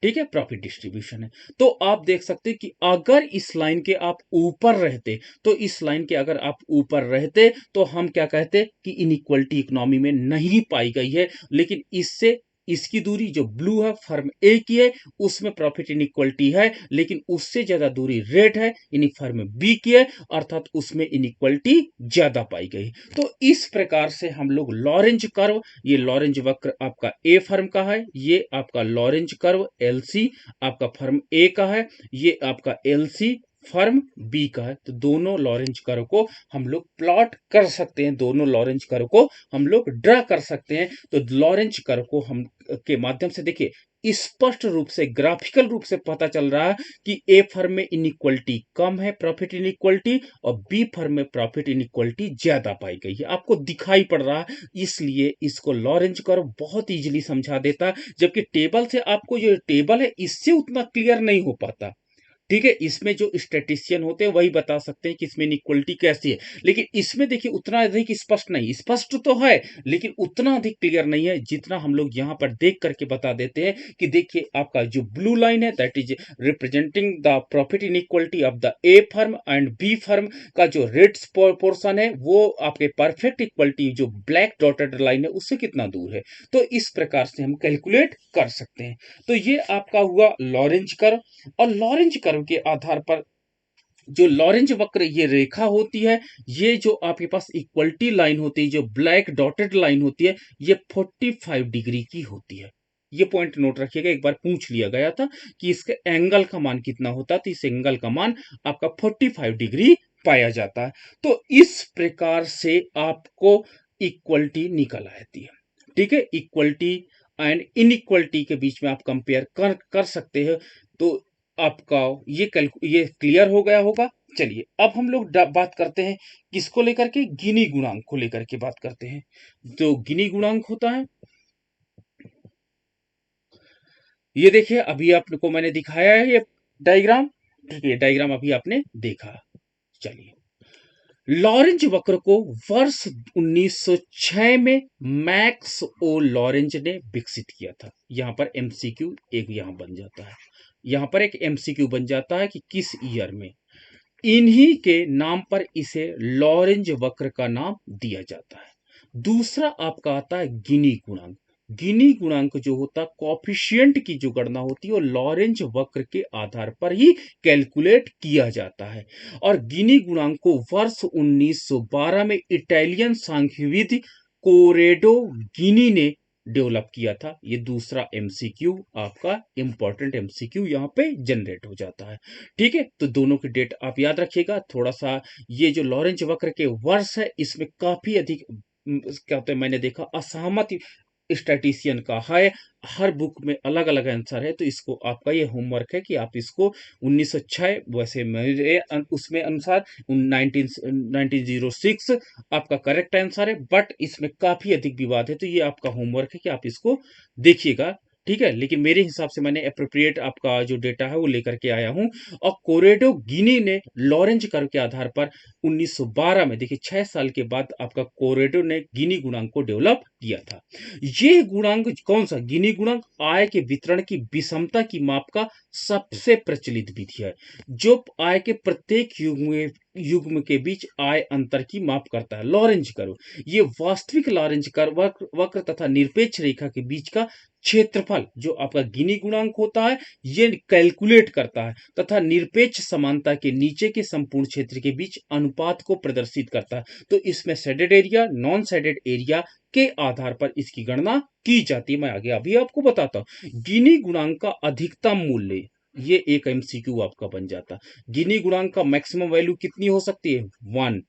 ठीक है, प्रॉफिट डिस्ट्रीब्यूशन है। तो आप देख सकते हैं कि अगर इस लाइन के आप ऊपर रहते, तो इस लाइन के अगर आप ऊपर रहते तो हम क्या कहते कि इनइक्वलिटी इकोनॉमी में नहीं पाई गई है, लेकिन इससे इसकी दूरी जो ब्लू है फर्म ए की है उसमें प्रॉफिट इनइक्वलिटी है, लेकिन उससे ज्यादा दूरी रेड है यानी फर्म बी की है, अर्थात उसमें इनइक्वलिटी ज्यादा पाई गई। तो इस प्रकार से हम लोग लॉरेंज कर्व, ये लॉरेंज वक्र आपका ए फर्म का है, ये आपका लॉरेंज कर्व एलसी आपका फर्म ए का है, ये आपका एलसी फर्म बी का है। तो दोनों लॉरेंज कर्व को हम लोग प्लॉट कर सकते हैं, दोनों लॉरेंज कर्व को हम लोग ड्रा कर सकते हैं। तो लॉरेंज कर्व को हम के माध्यम से देखिए स्पष्ट रूप से ग्राफिकल रूप से पता चल रहा है कि ए फर्म में इनइक्वलिटी कम है, प्रॉफिट इनइक्वलिटी, और बी फर्म में प्रॉफिट इनइक्वलिटी ज्यादा पाई गई है, आपको दिखाई पड़ रहा है। इसलिए इसको लॉरेंज कर्व बहुत इजीली समझा देता है, जबकि टेबल से आपको जो टेबल है इससे उतना क्लियर नहीं हो पाता। ठीक है, इसमें जो स्टैटिस्टिशियन होते हैं वही बता सकते हैं कि इसमें इनइक्वलिटी कैसी है, लेकिन इसमें देखिए उतना अधिक स्पष्ट नहीं, स्पष्ट तो है लेकिन उतना अधिक क्लियर नहीं है जितना हम लोग यहां पर देख करके बता देते हैं कि देखिए आपका जो ब्लू लाइन है that is representing the profit inequality of the A firm and B firm का जो रेड पोर्शन है वो आपके परफेक्ट इक्वलिटी जो ब्लैक डॉटेड लाइन है उससे कितना दूर है। तो इस प्रकार से हम कैलकुलेट कर सकते हैं। तो ये आपका हुआ लॉरेंज कर्व, और लॉरेंज कर्व के आधार पर जो लॉरेंज वक्र ये रेखा होती है, ये जो आपके पास इक्वलिटी लाइन होती है, जो ब्लैक डॉटेड लाइन होती है, ये 45 डिग्री की होती है। ये पॉइंट नोट रखिएगा, एक बार पूछ लिया गया था कि इसके एंगल का मान कितना होता है, तो इस एंगल का मान आपका 45 डिग्री पाया जाता है। तो इस प्रकार से आपको इक्वलिटी निकल आती है। ठीक है, इक्वलिटी एंड इनइक्वलिटी के बीच में आप कंपेयर कर सकते हैं। तो आपका ये क्लियर हो गया होगा। चलिए अब हम लोग बात करते हैं किसको लेकर के, गिनी गुणांक को लेकर के बात करते हैं। जो गिनी गुणांक होता है, ये देखिए अभी आपको मैंने दिखाया है ये डायग्राम। ठीक है, डायग्राम अभी आपने देखा। चलिए, लॉरेंज वक्र को वर्ष 1906 में मैक्स ओ लॉरेंज ने विकसित किया था। यहां पर एमसीक्यू एक यहां बन जाता है, यहां पर एक एमसीक्यू बन जाता है कि किस ईयर में। इन्हीं के नाम पर इसे लॉरेंज वक्र का नाम दिया जाता है। दूसरा आपका आता है गिनी गुणांक। गिनी गुणांक जो होता है कॉफिशिएंट की जो गणना होती है वो लॉरेंज वक्र के आधार पर ही कैलकुलेट किया जाता है। और गिनी गुणांक को वर्ष 1912 में इटालियन सांख्यविद कोरेडो गिनी ने डेवलप किया था। ये दूसरा एमसीक्यू आपका इंपॉर्टेंट एमसीक्यू यहां पे जनरेट हो जाता है। ठीक है, तो दोनों की डेट आप याद रखिएगा थोड़ा सा। ये जो लॉरेंज वक्र के वर्ष है इसमें काफी अधिक क्या होता है, मैंने देखा असहमत स्टैटिस्टिशियन का है। हर बुक में अलग अलग आंसर है, तो इसको आपका ये होमवर्क है कि आप इसको 1906 वैसे मेरे उसमें अनुसार 1906 आपका करेक्ट आंसर है, बट इसमें काफी अधिक विवाद है, तो ये आपका होमवर्क है कि आप इसको देखिएगा। ठीक है, लेकिन मेरे हिसाब से मैंने अप्रोप्रिएट आपका जो डेटा है वो लेकर के आया हूं। और कोरेडो गिनी ने लॉरेंज कर्व के आधार पर 1912 में, देखिए 6 साल के बाद आपका कोरेडो ने गिनी गुणांक को डेवलप किया था। ये गुणांक कौन सा गिनी गुणांक आय के वितरण की विषमता की माप का सबसे प्रचलित विधि है, जो आय के प्रत्येक युग्म के बीच आय अंतर की माप करता है। लॉरेंज कर्व ये वास्तविक लॉरेंज कर्व वक्र तथा निरपेक्ष रेखा के बीच का क्षेत्रफल जो आपका गिनी गुणांक होता है ये कैलकुलेट करता है तथा निरपेक्ष समानता के नीचे के संपूर्ण क्षेत्र के बीच अनुपात को प्रदर्शित करता है। तो इसमें shaded area, non shaded area के आधार पर इसकी गणना की जाती है। मैं आगे अभी आपको बताता हूं। गिनी गुणांक का अधिकतम मूल्य, ये एक एमसीक्यू आपका बन जाता। गिनी गुणांक का मैक्सिमम वैल्यू कितनी हो सकती है? 1।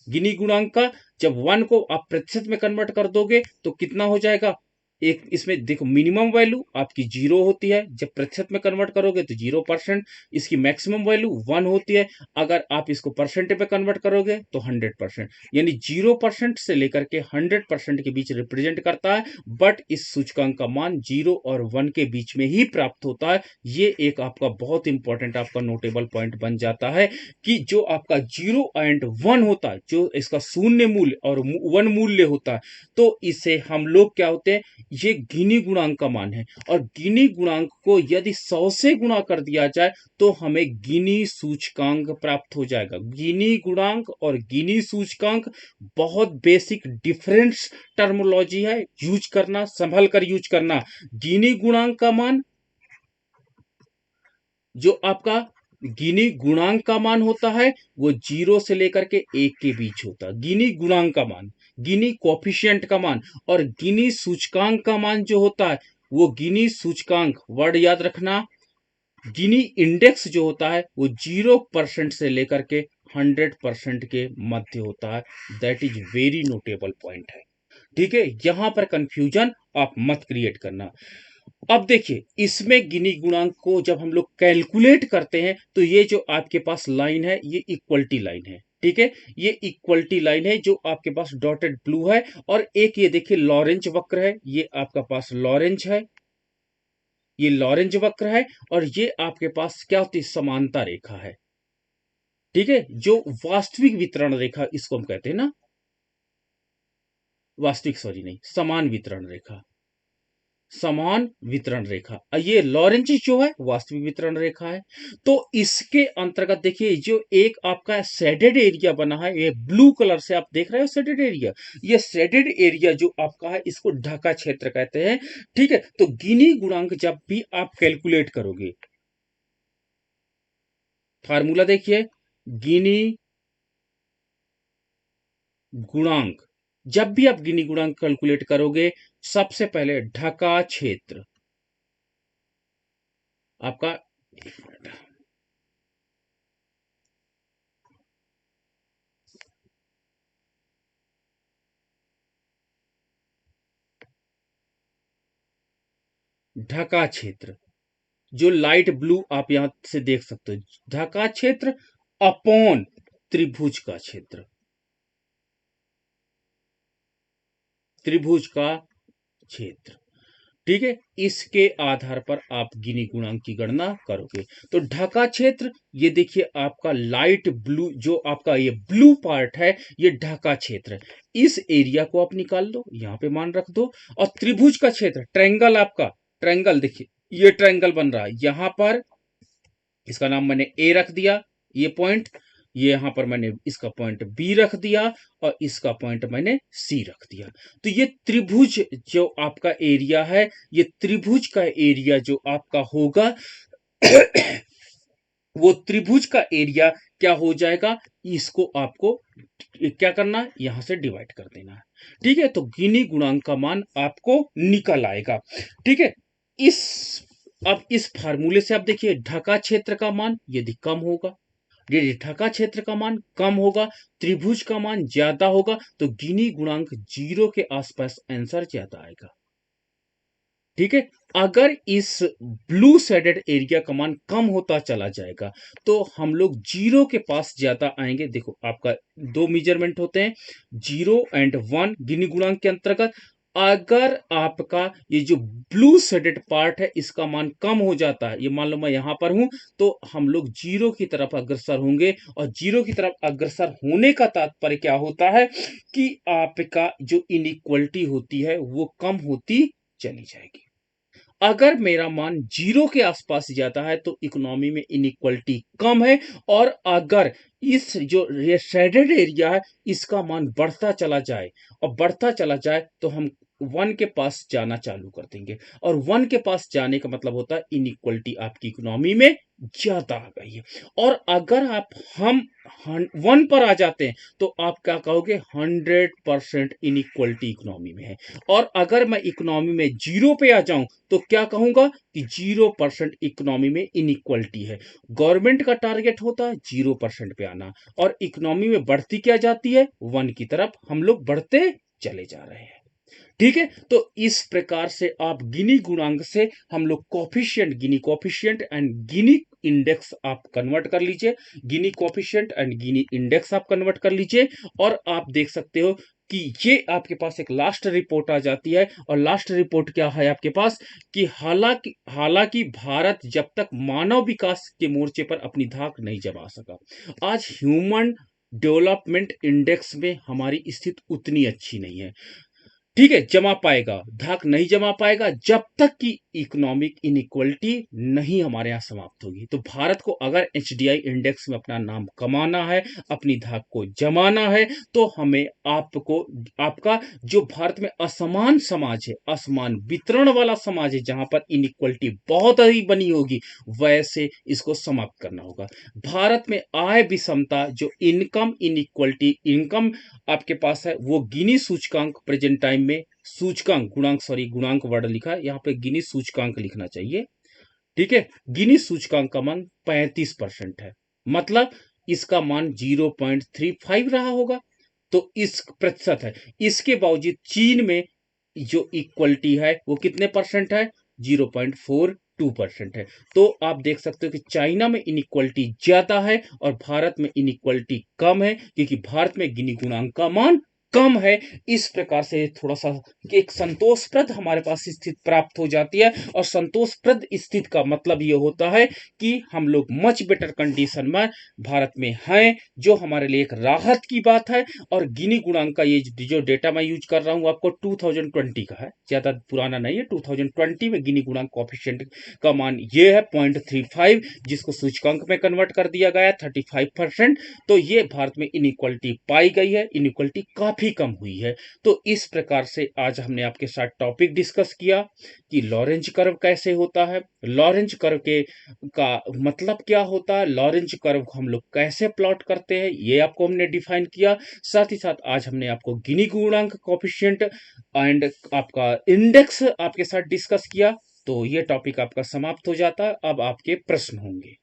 गिनी गुणांक का जब 1 को आप प्रतिशत में कन्वर्ट कर दोगे तो कितना हो जाएगा? एक इसमें देखो मिनिमम वैल्यू आपकी 0 होती है, जब प्रतिशत में कन्वर्ट करोगे तो 0%। इसकी मैक्सिमम वैल्यू 1 होती है, अगर आप इसको परसेंट में कन्वर्ट करोगे तो 100%। यानी 0% से लेकर के 100% के बीच रिप्रेजेंट करता है, बट इस सूचकांक का मान 0 और 1 के बीच में ही प्राप्त होता है। ये एक आपका बहुत इंपॉर्टेंट आपका नोटेबल पॉइंट बन जाता है कि जो आपका 0 एंड 1 होता है, जो इसका शून्य मूल्य और 1 मूल्य होता है, तो इसे हम लोग क्या होते हैं, ये गिनी गुणांक का मान है। और गिनी गुणांक को यदि 100 से गुणा कर दिया जाए तो हमें गिनी सूचकांक प्राप्त हो जाएगा। गिनी गुणांक और गिनी सूचकांक बहुत बेसिक डिफरेंस टर्मोलॉजी है, यूज करना, संभल कर यूज करना। गिनी गुणांक का मान जो आपका गिनी गुणांक का मान होता है वो 0 से लेकर के 1 के बीच होता है। गिनी गुणांक का मान, गिनी कोफिशिएंट का मान, और गिनी सूचकांक का मान जो होता है वो गिनी सूचकांक, वर्ड याद रखना, गिनी इंडेक्स जो होता है वो 0% से लेकर के 100% के मध्य होता है। That is very notable point है। ठीक है, यहां पर कंफ्यूजन आप मत क्रिएट करना। अब देखिए इसमें गिनी गुणांक को जब हम लोग कैलकुलेट करते हैं तो ये जो आपके पास लाइन है ये इक्वलिटी लाइन है। ठीक है, ये इक्वलिटी लाइन है जो आपके पास डॉटेड ब्लू है। और एक ये देखिए लॉरेंज वक्र है, ये आपका पास लॉरेंज है, ये लॉरेंज वक्र है। और ये आपके पास क्या होती है? समानता रेखा है। ठीक है, जो वास्तविक वितरण रेखा इसको हम कहते हैं ना, वास्तविक सॉरी नहीं, समान वितरण रेखा, समान वितरण रेखा। ये लॉरेंज जो है वास्तविक वितरण रेखा है। तो इसके अंतर्गत देखिए जो एक आपका शेडेड एरिया बना है, ये ब्लू कलर से आप देख रहे हो शेडेड एरिया, ये शेडेड एरिया जो आपका है इसको ढका क्षेत्र कहते हैं। ठीक है, तो गिनी गुणांक जब भी आप कैलकुलेट करोगे, फार्मूला देखिए, गिनी गुणांक, जब भी आप गिनी गुणांक कैलकुलेट करोगे सबसे पहले ढका क्षेत्र आपका, ढका क्षेत्र जो लाइट ब्लू आप यहां से देख सकते हो, ढका क्षेत्र अपॉन त्रिभुज का क्षेत्र, त्रिभुज का क्षेत्र। ठीक है, इसके आधार पर आप गिनी गुणांक की गणना करोगे। तो ढका क्षेत्र, ये देखिए आपका लाइट ब्लू जो आपका ये ब्लू पार्ट है ये ढका क्षेत्र है। इस एरिया को आप निकाल दो, यहां पे मान रख दो। और त्रिभुज का क्षेत्र, ट्रायंगल आपका, ट्रायंगल देखिए ये ट्रायंगल बन रहा है यहां पर, इसका नाम मैंने ए रख दिया, ये पॉइंट, ये यहां पर मैंने इसका पॉइंट बी रख दिया, और इसका पॉइंट मैंने सी रख दिया। तो ये त्रिभुज जो आपका एरिया है, ये त्रिभुज का एरिया जो आपका होगा वो त्रिभुज का एरिया क्या हो जाएगा, इसको आपको क्या करना है, यहां से डिवाइड कर देना है। ठीक है, तो गिनी गुणांक का मान आपको निकल आएगा। ठीक है, इस अब इस फार्मूले से आप देखिए ढका क्षेत्र का मान यदि कम होगा, यदि ढका क्षेत्र का मान कम होगा, त्रिभुज का मान ज्यादा होगा, तो गिनी गुणांक 0 के आसपास आंसर ज्यादा आएगा। ठीक है। अगर इस ब्लू शेडेड एरिया का मान कम होता चला जाएगा तो हम लोग जीरो के पास ज्यादा आएंगे। देखो आपका दो मेजरमेंट होते हैं, 0 और 1 गिनी गुणांक के अंतर्गत। अगर आपका ये जो ब्लू शेडेड पार्ट है इसका मान कम हो जाता है, ये मान लो मैं यहां पर हूं, तो हम लोग जीरो की तरफ अग्रसर होंगे। और जीरो की तरफ अग्रसर होने का तात्पर्य क्या होता है कि आपका जो इनइक्वलिटी होती है वो कम होती चली जाएगी। अगर मेरा मान जीरो के आसपास जाता है तो इकोनॉमी में इनइक्वलिटी कम है। और अगर इस जो ये शेडेड एरिया है इसका मान बढ़ता चला जाए और बढ़ता चला जाए तो हम 1 के पास जाना चालू कर देंगे। और 1 के पास जाने का मतलब होता है इनइक्वलिटी आपकी इकोनॉमी में ज्यादा आ गई है। और अगर आप हम 1 पर आ जाते हैं तो आप क्या कहोगे, 100% इनइक्वलिटी इकोनॉमी में है। और अगर मैं इकोनॉमी में जीरो पे आ जाऊं तो क्या कहूंगा कि 0% इकोनॉमी में इनइक्वलिटी है। गवर्नमेंट का टारगेट होता है 0% पे आना, और इकोनॉमी में बढ़ती क्या जाती है, 1 की तरफ हम लोग बढ़ते चले जा रहे हैं। ठीक है। तो इस प्रकार से आप गिनी गुणांक से हम लोग coefficient, Guinea coefficient and Gini index आप कन्वर्ट कर लीजिए। गिनी कोफिशिएंट एंड गिनी इंडेक्स आप कन्वर्ट कर लीजिए। और आप देख सकते हो कि ये आपके पास एक लास्ट रिपोर्ट आ जाती है। और लास्ट रिपोर्ट क्या है आपके पास कि हालांकि हालांकि भारत जब तक मानव विकास के मोर्चे पर अपनी धाक नहीं जमा सका, आज ह्यूमन डेवलपमेंट इंडेक्स में हमारी स्थिति उतनी अच्छी नहीं है। ठीक है, जमा पाएगा, धाक नहीं जमा पाएगा जब तक कि इकोनॉमिक इनइक्वलिटी नहीं हमारे यहां समाप्त होगी। तो भारत को अगर एचडीआई इंडेक्स में अपना नाम कमाना है, अपनी धाक को जमाना है, तो हमें आपको आपका जो भारत में असमान समाज है, असमान वितरण वाला समाज है जहां पर इनइक्वलिटी बहुत अधिक बनी होगी, वैसे इसको समाप्त करना होगा। भारत में आय विषमता, जो इनकम इनइक्वलिटी, इनकम आपके पास है, वो गिनी सूचकांक प्रेजेंट टाइम में, सूचकांक गुणांक, सॉरी गुणांक वर्ड लिखा है यहाँ पे, गिनी सूचकांक लिखना चाहिए। ठीक है। गिनी सूचकांक का मान 35% है, मतलब इसका मान 0.35 रहा होगा। तो इस प्रतिशत है। इसके बावजूद चीन में जो इक्वलिटी है वो कितने परसेंट है, 0.42% है। तो आप देख सकते हो कि चाइना में इनइक्वलिटी ज्यादा है और भारत में इनइक्वलिटी कम है, क्योंकि भारत में गिनी गुणांक का मान कम है। इस प्रकार से थोड़ा सा एक संतोषप्रद हमारे पास स्थिति प्राप्त हो जाती है। और संतोषप्रद स्थिति का मतलब ये होता है कि हम लोग मच बेटर कंडीशन में भारत में हैं, जो हमारे लिए एक राहत की बात है। और गिनी गुणांक का ये जो डेटा मैं यूज कर रहा हूं आपको 2020 का है, ज्यादा पुराना नहीं है। 2020 में गिनी गुणांक कोएफिशिएंट का मान ये है 0.35, जिसको सूचकांक में कन्वर्ट कर दिया गया है 35%। तो ये भारत में इनइक्वलिटी पाई गई है, इनइक्वलिटी काफी कम हुई है। तो इस प्रकार से आज हमने आपके साथ टॉपिक डिस्कस किया कि लॉरेंज कर्व कैसे होता है, लॉरेंज कर्व के का मतलब क्या होता है, लॉरेंज कर्व हम लोग कैसे प्लॉट करते हैं, ये आपको हमने डिफाइन किया। साथ ही साथ आज हमने आपको गिनी गुणांक कोएफिशिएंट एंड आपका इंडेक्स आपके साथ डिस्कस किया। तो ये टॉपिक आपका समाप्त हो जाता है। अब आपके प्रश्न होंगे।